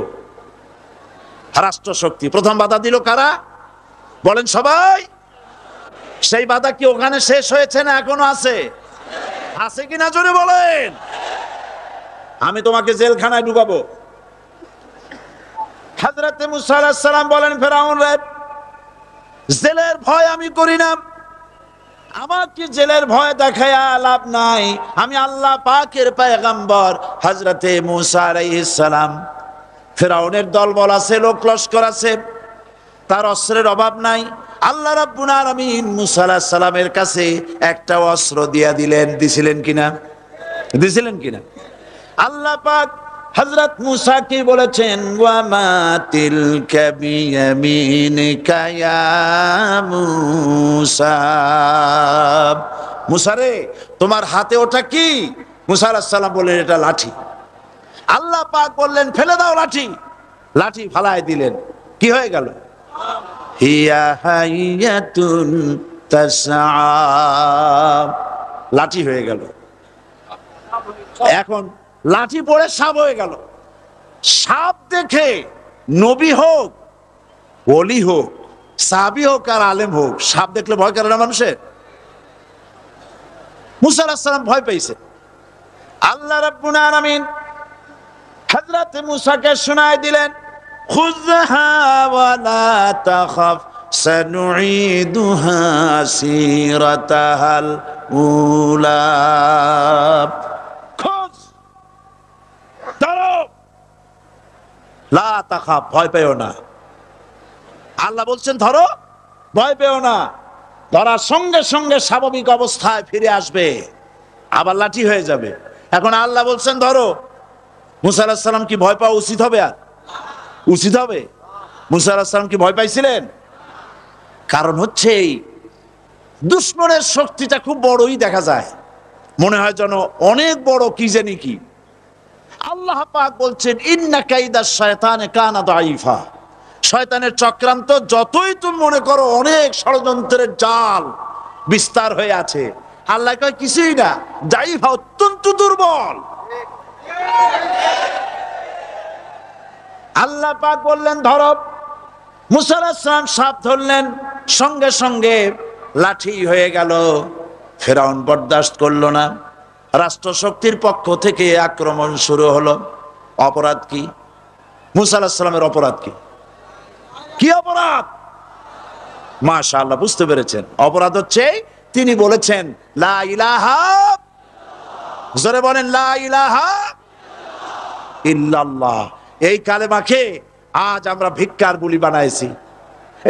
রাষ্ট্র শক্তি প্রথম বাধা দিল কারা? বলেন সবাই। সেই বাধা কি ওখানে শেষ হয়েছে না এখনো আছে? আছে কিনা জোরে বলেন। আমি তোমাকে জেলখানায় ঢুকাবো। হযরত মুসা আলাইহিস সালাম বলেন ফেরাউন রে, জেলের ভয় আমি করি না, আমাকে জেলের ভয় দেখায়া লাভ নাই, আমি আল্লাহ পাকের পয়গম্বর হযরতে মুসা আলাইহিস সালাম। ফেরাউনের দলবল আছে, লোক লস্কর আছে, তার অস্ত্রের অভাব নাই। আল্লাহ রাব্বুল আলামিন মুসা আলাইহিস সালামের কাছে একটা অস্ত্র দিয়া দিলেন, দিছিলেন কিনা? দিছিলেন কিনা? আল্লাহ পাক হযরত মুসা কি বলেছেন, ওয়া মা তিলকা বিয়ামিনিকা ইয়া মুসা, মুসা রে তোমার হাতে ওটা কি? মুসা আলাইহিস সালাম বললেন এটা লাঠি। আল্লাহ পাক বললেন ফেলে দাও লাঠি, লাঠি ফালায় দিলেন, কি হয়ে গেল? হিয়া হাইয়াতুন তাসআ, লাঠি হয়ে গেল। এখন লাঠি পড়ে সাপ হয়ে গেল। সাপ দেখে নবী হোক, ওলি হোক, সাহাবী হোক আর আলেম হোক, সাপ দেখলে ভয় করে না মানুষের? মুসা আলাইহিস সালাম ভয় পেয়েছে। আল্লাহ রাব্বুল আলামিন হযরত মুসাকে শোনায় দিলেন, খুযহা ওয়া লা তাখাফ সানুঈদুহা সিরাতাহাল উলা, লা তাখাফ, ভয় পেও না। আল্লাহ বলছেন ধরো, ভয় পেও না। ধরার সঙ্গে সঙ্গে স্বাভাবিক অবস্থায় ফিরে আসবে, আবার লাঠি হয়ে যাবে। এখন আল্লাহ বলছেন ধরো, মুসা আলাইহিস সালাম কি ভয় পাওয়া উচিত হবে? আর উচিত হবে? মুসা আলাইহিস সালাম কি ভয় পাইছিলেন? কারণ হচ্ছে এই দুশমনের শক্তিটা খুব বড়ই দেখা যায়, মনে হয় যেন অনেক বড়, কি জানি কি। আল্লাহ পাক বলছেন ইন্না কাইদাশ শায়তানে কানা দাঈফা, শয়তানের চক্রান্ত যতই তুমি মনে করো অনেক ষড়যন্ত্রের জাল বিস্তার হয়ে আছে, আল্লাহ কয় কিছুই না, দাঈফা, অত্যন্ত দুর্বল। আল্লাহ পাক বললেন ধরো, মুসা আলাইহিস সালাম সাপ ধরলেন, সঙ্গে সঙ্গে লাঠি হয়ে গেল। ফেরাউন বরদাস্ত করলো না, রাষ্ট্রশক্তির পক্ষ থেকে আক্রমণ শুরু হলো। অপরাধ কি? মুসা আলাইহিস সালামের অপরাধ কি? কি অপরাধ? মাশাআল্লাহ, বুঝতে পেরেছেন। অপরাধ হচ্ছে তিনি বলেছেন লা ইলাহা, জোরে বলেন লা ইলাহা ইল্লাল্লাহ। এই কালেমাকে আজ আমরা ভিক্ষার বুলি বানাইছি।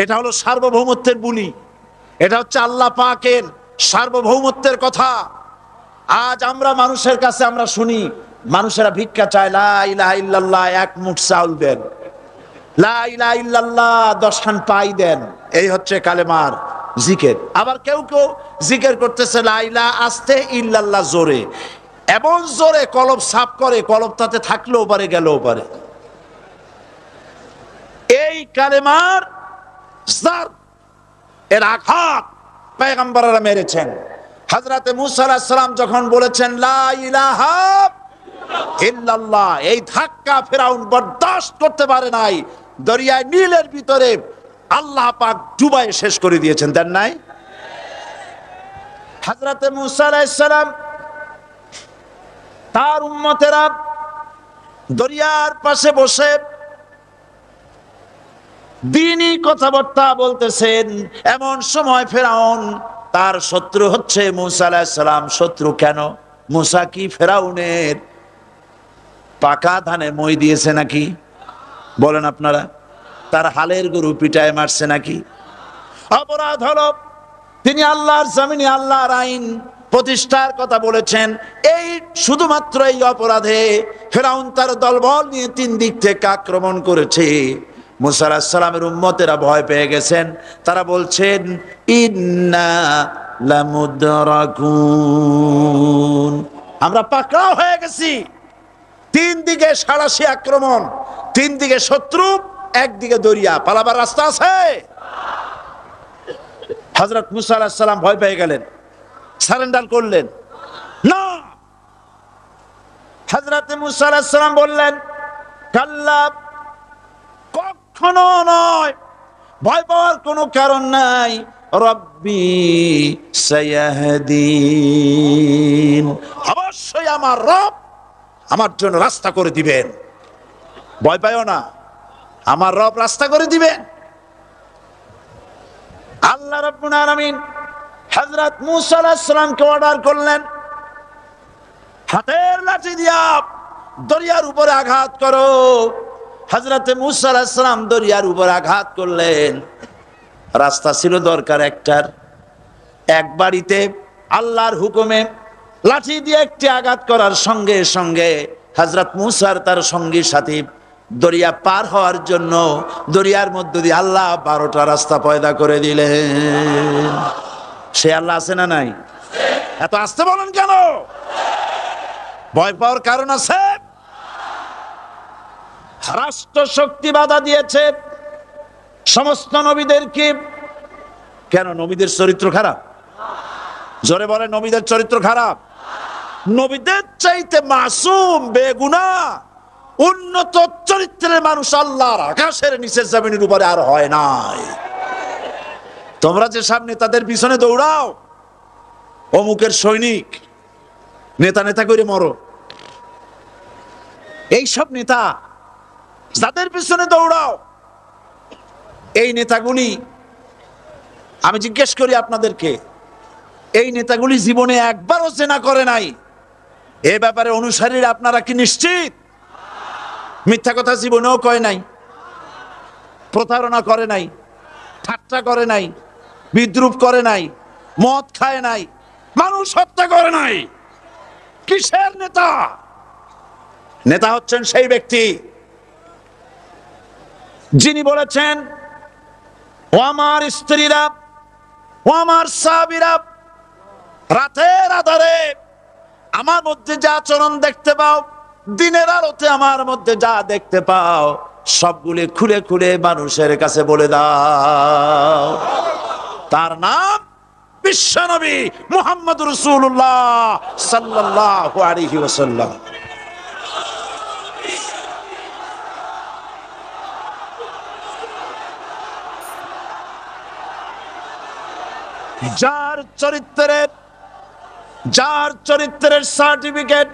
এটা হলো সার্বভৌমত্বের বুলি, এটা হচ্ছে আল্লাহ পাকের সার্বভৌমত্বের কথা। আজ আমরা মানুষের কাছে আমরা শুনি, মানুষেরা ভিক্ষা চায়, লা ইলাহা ইল্লাল্লাহ, এক মুঠ চাউল দেন, লা ইলাহা ইল্লাল্লাহ 10 খান পাই দেন। এই হচ্ছে কালেমার জিকির। আবার কেউ কেউ জিকির করতেছে লা ইলাহা আস্তে, ইল্লাল্লাহ জোরে, এমন জোরে কলব সাফ করে, কলব তাতে থাকলেও পারে গেলেও পারে। এই কালেমার জার, এর আঘাত পয়গম্বররা মেরেছেন। হযরতে মুসা আলাইহিস সালাম যখন বলেছেন লা ইলাহা ইল্লাল্লাহ, এই ধাক্কা ফেরাউন বরদাস্ত করতে পারে নাই। দরিয়ায় নীলের ভিতরে আল্লাহ পাক ডুবাই শেষ করে দিয়েছেন, দেন নাই? হযরতে মুসা আলাইহিস সালাম তার উম্মতেরা দরিয়ার পাশে বসে দ্বীনি কথাবার্তা বলতেছেন। এমন সময় ফেরাউন, তার শত্রু হচ্ছে মূসা আলাইহিস সালাম। শত্রু কেন? মূসা কি ফেরাউনের পাকা ধানে মই দিয়েছে নাকি? বলেন আপনারা। তার হালের গরু পিটায় মারছে নাকি? অপরাধ হলো তিনি আল্লাহর জমিনে আল্লাহর আইন প্রতিষ্ঠার কথা বলেছেন। এই শুধুমাত্র এই অপরাধে ফেরাউন তার দলবল নিয়ে 3 দিক থেকে আক্রমণ করেছে। মূসা আলাইহিস সালামের উম্মতেরা ভয় পেয়ে গেছেন। তারা বলছেন ইন্না লামুদরাকুন, আমরা পাকড়াও হয়ে গেছি। 3 দিকে সাড়াশি আক্রমণ, 3 দিকে শত্রু, একদিকে দরিয়া, পালাবার রাস্তা আছে? হযরত মূসা আলাইহিস সালাম ভয় পেয়ে গেলেন, সারেন্ডার করলেন না। হযরত মূসা আলাইহিস সালাম বললেন কাল্লা, কখনো নয়, ভয় পাওয়ার কোনো কারণ নাই। রব্বি সায়াহদিন, অবশ্যই আমার রব আমার জন্য রাস্তা করে দিবেন। ভয় পাইও না, আমার রব রাস্তা করে দিবেন। আল্লাহ রাব্বুল আলামিন হযরত মূসা আলাইহিস সালামকে অর্ডার করলেন, হাতের লাঠি দিয়া দরিয়ার উপরে আঘাত করো। হযরত মূসা আলাইহিস সালাম দরিয়ার উপর আঘাত করলেন। রাস্তা ছিল দরকার একটার, এক বাড়িতে আল্লাহর হুকুমে লাঠি দিয়ে একটি আঘাত করার সঙ্গে সঙ্গে হযরত মূসার তার সঙ্গী সাথী দরিয়া পার হওয়ার জন্য দরিয়ার মধ্য দিয়ে আল্লাহ 12টা রাস্তা পয়দা করে দিলেন। সে আল্লাহ আছে না নাই? এত আসতে বলেন কেন? ভয় পাওয়ার কারণ আছে? রাষ্ট্র শক্তি বাধা দিয়েছে সমস্ত নবীদেরকে। কেন? নবীদের চরিত্র খারাপ? জোরে বলে, নবীদের চরিত্র খারাপ? নবীদের চাইতে মাসুম, বেগুনাহ, উন্নত চরিত্রের মানুষ আল্লাহর আকাশের নিচের জমিনের উপরে আর হয় নাই। তোমরা যে সামনে তাদের পিছনে দৌড়াও, অমুকের সৈনিক, নেতা নেতা করে মরো। এইসব নেতা যাদের পিছনে দৌড়াও, এই নেতাগুলি, আমি জিজ্ঞেস করি আপনাদেরকে, এই নেতাগুলি জীবনে একবারও জেনা করে নাই? এ ব্যাপারে অনুসারীরা আপনারা কি নিশ্চিত? মিথ্যা কথা জীবনেও কয় নাই, প্রতারণা করে নাই, ঠাট্টা করে নাই, বিদ্রুপ করে নাই, মদ খায় নাই, মানুষ হত্যা করে নাই। কিসের নেতা? নেতা হচ্ছেন সেই ব্যক্তি যিনি বলেছেন, ও আমার স্ত্রীরা, ও আমার সাহাবীরা, রাতের আধারে আমার মধ্যে যা আচরণ দেখতে পাও, দিনের আলোতে আমার মধ্যে যা দেখতে পাও, সবগুলি খুলে খুলে মানুষের কাছে বলে দাও। তার নাম বিশ্বনবী মুহাম্মদুর রাসূলুল্লাহ সাল্লাল্লাহু আলাইহি ওয়াসাল্লাম। যার চরিত্রের সার্টিফিকেট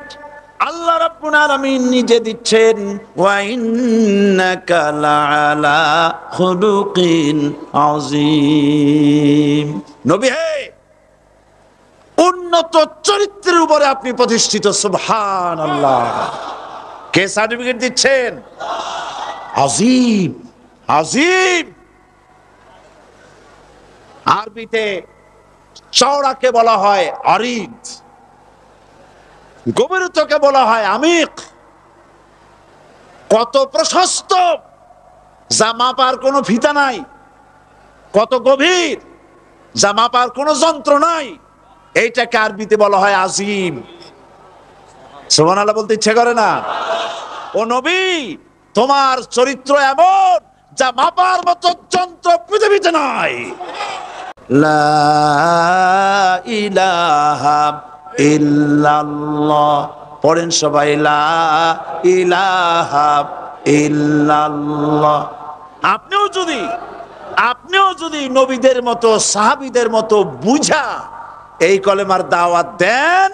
আল্লাহ রাব্বুল আলামিন নিজে দিচ্ছেন, ওয়া ইন্নাকা লাআলা খুলুকিন আযীম। নবী হে, উন্নত চরিত্রের উপরে আপনি প্রতিষ্ঠিত। সুবহানাল্লাহ। কে সার্টিফিকেট দিচ্ছেন? আযীম, আযীম। আরবিতে চওড়াকে বলা হয় আরিদ, গভীরতাকে বলা হয় আমিক। কত প্রশস্ত, যা মাপার কোনো ফিতা নাই। কত গভীর, যা মাপার কোনো যন্ত্র নাই। এইটাকে আরবিতে বলা হয় আজিম। সুবহানাল্লাহ বলতে ইচ্ছে করে না? ও নবী, তোমার চরিত্র এমন যা মাপার মতো যন্ত্র পৃথিবীতে নাই। লা ইলাহা ইল্লাল্লাহ। পড়েন সবাই, লা ইলাহা ইল্লাল্লাহ। আপনিও যদি নবীদের মতো, সাহাবীদের মতো বুঝা এই কলেমার দাওয়াত দেন,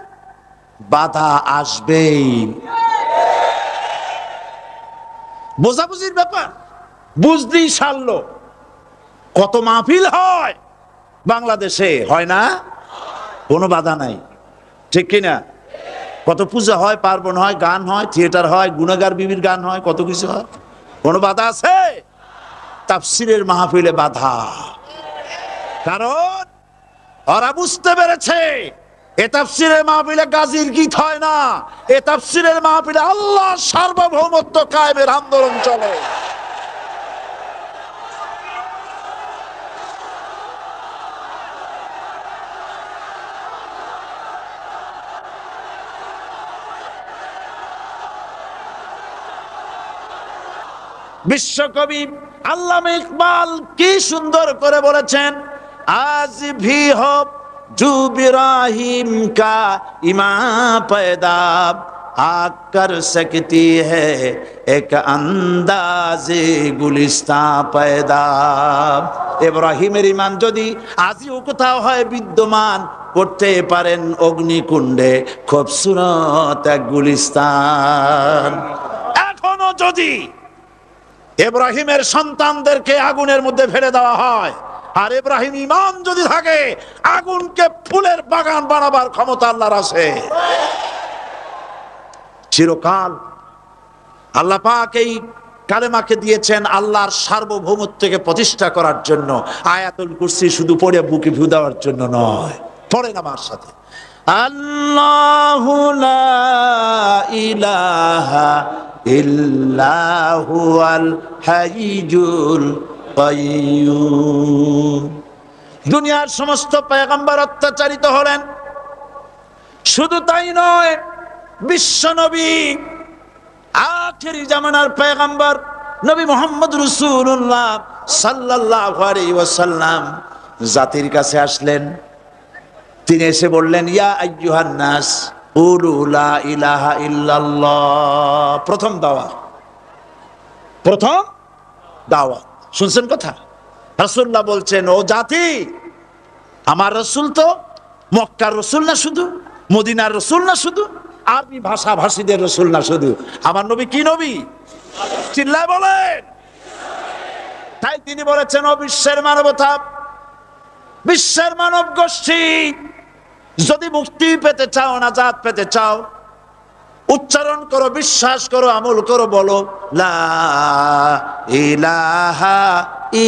বাধা আসবেই। বোঝাবুঝির ব্যাপার, বুঝতেই সারলো। কত মাহফিল হয় বাংলাদেশে, হয় না? কোনো বাধা নাই, ঠিক কিনা? কত পূজা হয়, পার্বণ হয়, গান হয়, থিয়েটার হয়, গুণাগার বিবির গান হয়, কত কিছু হয়। কোনো বাধা আছে? তাফসিরের মাহফিলে বাধা। কারণ ওরা বুঝতে পেরেছে এ তাফসিরের মাহফিলে গাজীর গীত হয় না, এ তাফসিরের মাহফিলে আল্লাহ সার্বভৌমত্ব কায়েমের আন্দোলন চলে। বিশ্বকবি আল্লামা ইকবাল কি সুন্দর করে বলেছেন, আজ ভি হো জু ইব্রাহিম কা ইমা पैदा आग कर सकती है एक अंदाज़े गुलिस्तां पैदा। ইব্রাহিমের ঈমান যদি আজও কোথাও হয় বিদ্যমান, করতে পারেন অগ্নিকুণ্ডে খুবসুরত এক গুলিস্তান। এখনো যদি ইব্রাহিমের সন্তানদেরকে আগুনের মধ্যে ফেলে দেওয়া হয়, আর ইব্রাহিম ঈমান যদি থাকে, আগুনকে ফুলের বাগান বানাবার ক্ষমতা আল্লাহর আছে। চিরকাল আল্লাহ পাক এই কালেমাকে দিয়েছেন আল্লাহর সার্বভৌমত্বকে প্রতিষ্ঠা করার জন্য। আয়াতুল কুরসি শুধু পড়ে বুকে ভু দেওয়ার জন্য নয়। পড়েন আমার সাথে, আল্লাহু লা ইলাহা ইল্লাহু আল হাইয়ুল কাইয়্যুম। দুনিয়ার সমস্ত পয়গম্বর অত্যাচারিত হলেন, শুধু তাই নয়, বিশ্ব নবী আখেরি জামানার পয়গম্বর নবী মুহাম্মদ রাসূলুল্লাহ সাল্লাল্লাহু আলাইহি ওয়াসাল্লাম জাতির কাছে আসলেন। তিনি এসে বললেন, ইয়া আইয়ুহান নাস কুলু লা ইলাহা ইল্লাল্লাহ। প্রথম দাওয়াত, প্রথম দাওয়াত। শুনছেন কথা? রাসূলুল্লাহ বলছেন, ও জাতি, আমার রাসূল তো মক্কার রাসূল না শুধু, মদিনার রাসূল না শুধু, আরবি ভাষা ভাষীদের রাসূল না শুধু, আমার নবী কি নবী? চিল্লায় বলেন। তাই তিনি বলেছেন, ও বিশ্বের মানবতা, বিশ্বের মানব গোষ্ঠী, যদি মুক্তি পেতে চাও, নাজাত পেতে চাও, উচ্চারণ করো, বিশ্বাস করো, আমল করো, বলো লা ইলাহা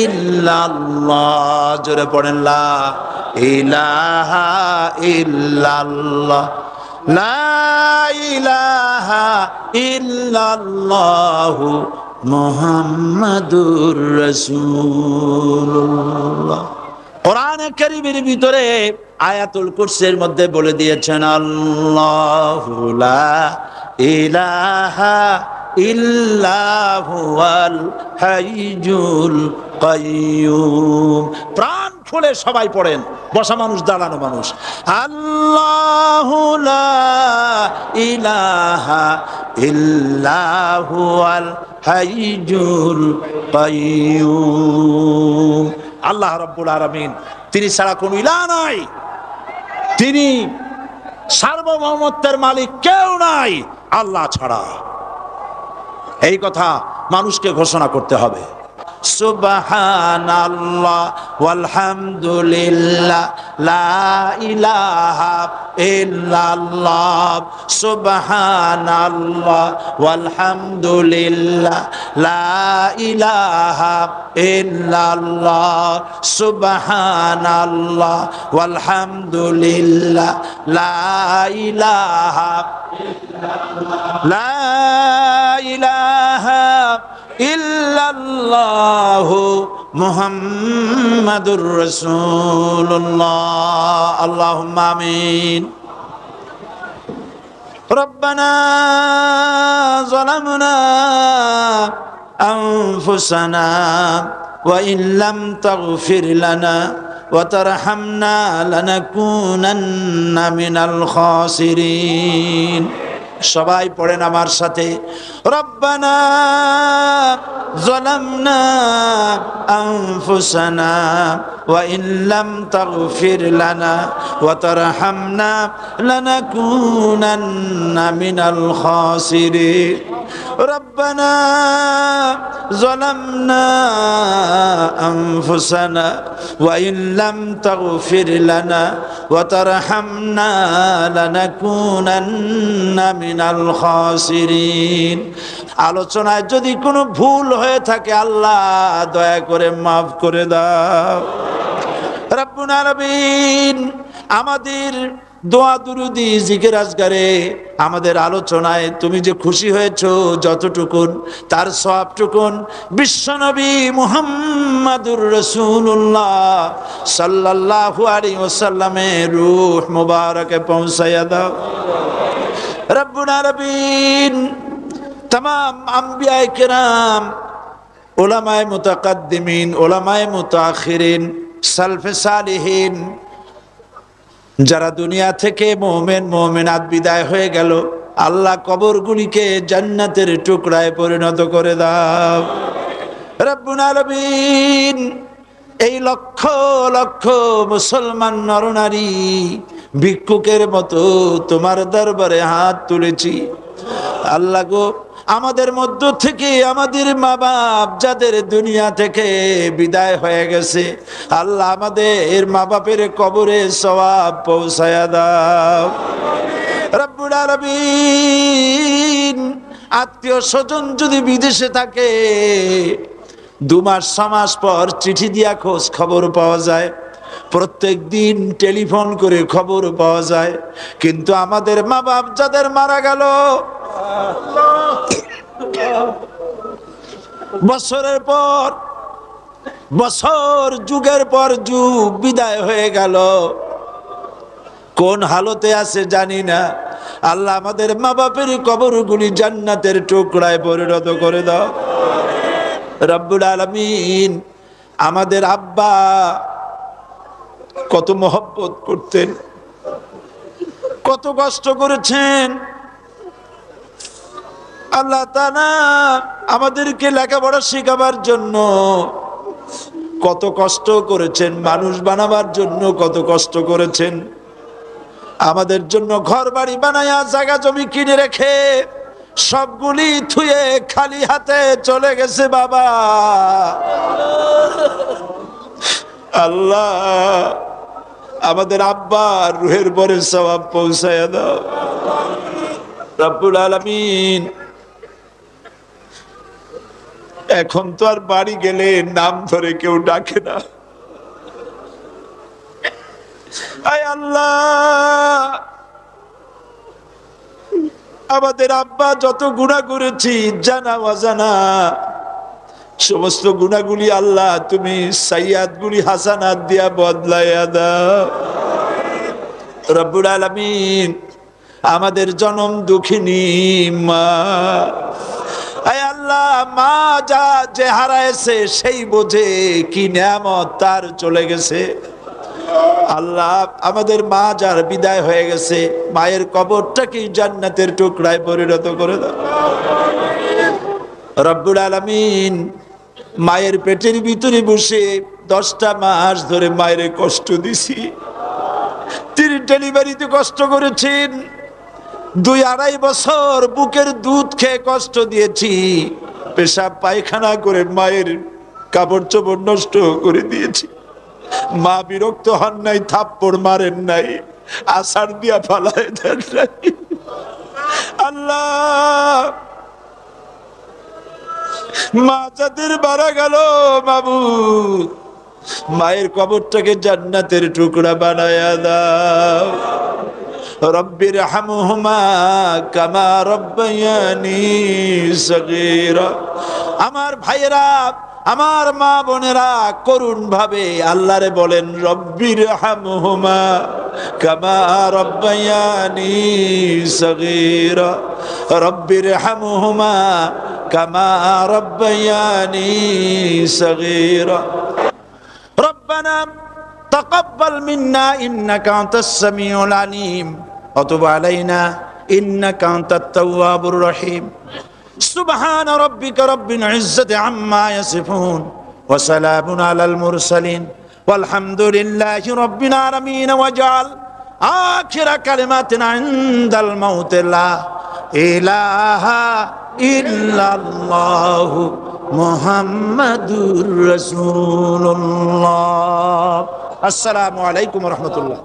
ইল্লাল্লাহ। জোরে পড়েন, লা ইলাহা ইল্লাল্লাহ, লা ইলাহা ইল্লাল্লাহু মুহাম্মাদুর রাসূলুল্লাহ। কোরআনে কারীমের ভিতরে আয়াতুল কুরসির মধ্যে বলে দিয়েছেন, আল্লাহু লা ইলাহা ইল্লাহু আল হাইয়ুল কাইয়্যুম। প্রাণ খুলে সবাই পড়েন, বসা মানুষ, দাঁড়ানো মানুষ, আল্লাহু লা ইলাহা ইল্লাহু আল হাইয়ুল কাইয়্যুম। আল্লাহ রাব্বুল আলামিন, তিনি ছাড়া কোনো ইলাহ নাই, তিনি সার্বভৌমত্বের মালিক, কেউ নাই আল্লাহ ছাড়া। এই কথা মানুষকে ঘোষণা করতে হবে। সুবহানাল্লাহ ওয়ালহামদুলিল্লাহ লা ইলাহা ইল্লাল্লাহ। সুবহানাল্লাহ ওয়ালহামদুলিল্লাহ লা ইলাহা ইল্লাল্লাহ। সুবহানাল্লাহ ওয়ালহামদুলিল্লাহ লা ইলাহা লা ইলাহা ইল্লাল্লাহু মুহাম্মাদুর রাসূলুল্লাহ। আল্লাহুম্মা আমিন। রব্বানা যালামনা আনফুসানা ওয়া ইন লাম তাগফির লানা ওয়া তারহামনা লানাকুনান্না মিনাল খাসিরিন। সবাই পড়েন আমার সাথে, রব্বানা যালামনা আনফুসানা ওয়া ইন লাম তাগফির লানা ওয়া তারহামনা লানাকুনান্না মিনাল খাসিরিন। রব্বানা যালামনা আনফুসানা ওয়া ইন লাম তাগফির লানা ওয়া তারহামনা লানাকুনান্না মিনাল খাসিরিন। আলোচনায় যদি কোনো ভুল হয়ে থাকে আল্লাহ দয়া করে মাফ করে দাও। রব্বুল আলামিন আমাদের দোয়া দুরুদি জিকির আজগারে আমাদের আলোচনায় তুমি যে খুশি হয়েছো যতটুকুন তার সওয়াবটুকুন বিশ্বনবী মুহাম্মাদুর রাসূলুল্লাহ সাল্লাল্লাহু আলাইহি ওয়াসাল্লামের রূহ মুবারকে পৌঁছায়া দাও। রব্বুল আলামিন तमाम अंबियाए किराम उलमाए मुतकद्दिमीन उलमाए मुताखिरीन सलफे सालिहीन যারা দুনিয়া থেকে মুমিন মুমিনাত বিদায় হয়ে গেল আল্লাহ কবরগুলিকে জান্নাতের টুকরায় পরিণত করে দাও। রব্বুল আলামিন এই লক্ষ লক্ষ মুসলমান নরনারী ভিক্ষুকের মতো তোমার দরবারে হাত তুলেছি আল্লাহ গো, আমাদের মধ্য থেকে আমাদের মা বাপ যাদের দুনিয়া থেকে বিদায় হয়ে গেছে আল্লাহ আমাদের মা বাপের কবরে সওয়াব পৌঁছায়া দাও। রব্বুল আলামিন আত্মীয় স্বজন যদি বিদেশে থাকে 2 মাস 6 মাস পর চিঠি দিয়া খোঁজ খবর পাওয়া যায়, প্রত্যেক দিন টেলিফোন করে খবর পাওয়া যায়, কিন্তু আমাদের মা বাপ যাদের মারা গেল বছরের পর বছর যুগের পর যুগ বিদায় হয়ে গেল, কোন হালতে আছে জানি না। আল্লাহ আমাদের মা বাপের কবরগুলি জান্নাতের টুকরায় পরিণত করে দাও। রব্বুল আলামিন আমাদের আব্বা কত মহব্বত করতেন, কত কষ্ট করেছেন। আল্লাহ তাআলা আমাদেরকে লেখাপড়া শেখাবার জন্য কত কষ্ট করেছেন, মানুষ বানাবার জন্য কত কষ্ট করেছেন, আমাদের জন্য ঘর বাড়ি বানায়া জায়গা জমি কিনে রেখে সবগুলি থুয়ে খালি হাতে চলে গেছে বাবা। আল্লাহ আমাদের আব্বার রুহের পরে সওয়াব পৌঁছায়া দাও। রব্বুল আলামিন এখন তো আর বাড়ি গেলে নাম ধরে কেউ ডাকে না। আয় আল্লাহ আমাদের আব্বা যত গুনাহ করেছি জানা অজানা সমস্ত গুনাহগুলি আল্লাহ তুমি সাইয়াতগুলি হাসানাত দিয়া বদলাইয়া দাও। রব্বুল আলামিন আমাদের জনম দুঃখিনী মা, আয় আল্লাহ মা যা যে হারাইছে সেই বোঝে কি নিয়ামত তার চলে গেছে। আল্লাহ আমাদের মা যার বিদায় হয়ে গেছে মায়ের কবরটাকে জান্নাতের টুকরায় পরিণত করে দাও। রব্বুল আলামিন মায়ের পেটের ভিতরে বসে 10টা মাস ধরে মায়ের কষ্ট দিছি, তিনি ডেলিভারিতে কষ্ট করেছেন, 2-2.5 বছর বুকের দুধ খেয়ে কষ্ট দিয়েছি, পেশাব পায়খানা করে মায়ের কাপড় চোপড় নষ্ট করে দিয়েছি। মা বিরক্ত হন নাই, থাপ্পড় মারেন নাই, আছাড় দিয়া ফালায় দেন নাই। আল্লাহ মা যাদের মারা গেল মাবুদ মায়ের কবরটাকে জান্নাতের টুকরা বানায়া দাও। রব্বির হামহুমা কামা রব্বায়ানি সগীরা। আমার ভাইয়েরা আমার মা বোনেরা করুণ ভাবে আল্লাহরে বলেন রব্বির হামহুমা কামা রব্বায়ানি সগীরা, রব্বির হামহুমা কামা রব্বায়ানি সগীরা। রব্বানা তাকাব্বাল মিন্না ইন্নাকা আনতাস সামিউল আলিম ওয়া তুব আলাইনা ইন্নাকা আনতাত তাওয়াবুর রহিম। سبحان ربك رب العزة عما يصفون وسلام على المرسلين والحمد لله رب العالمين واجعل آخر كلماتنا عند الموت لا ইলাহা ইল্লাল্লাহু মুহাম্মাদুর রাসূলুল্লাহ। আসসালামু আলাইকুম ওয়া রাহমাতুল্লাহ।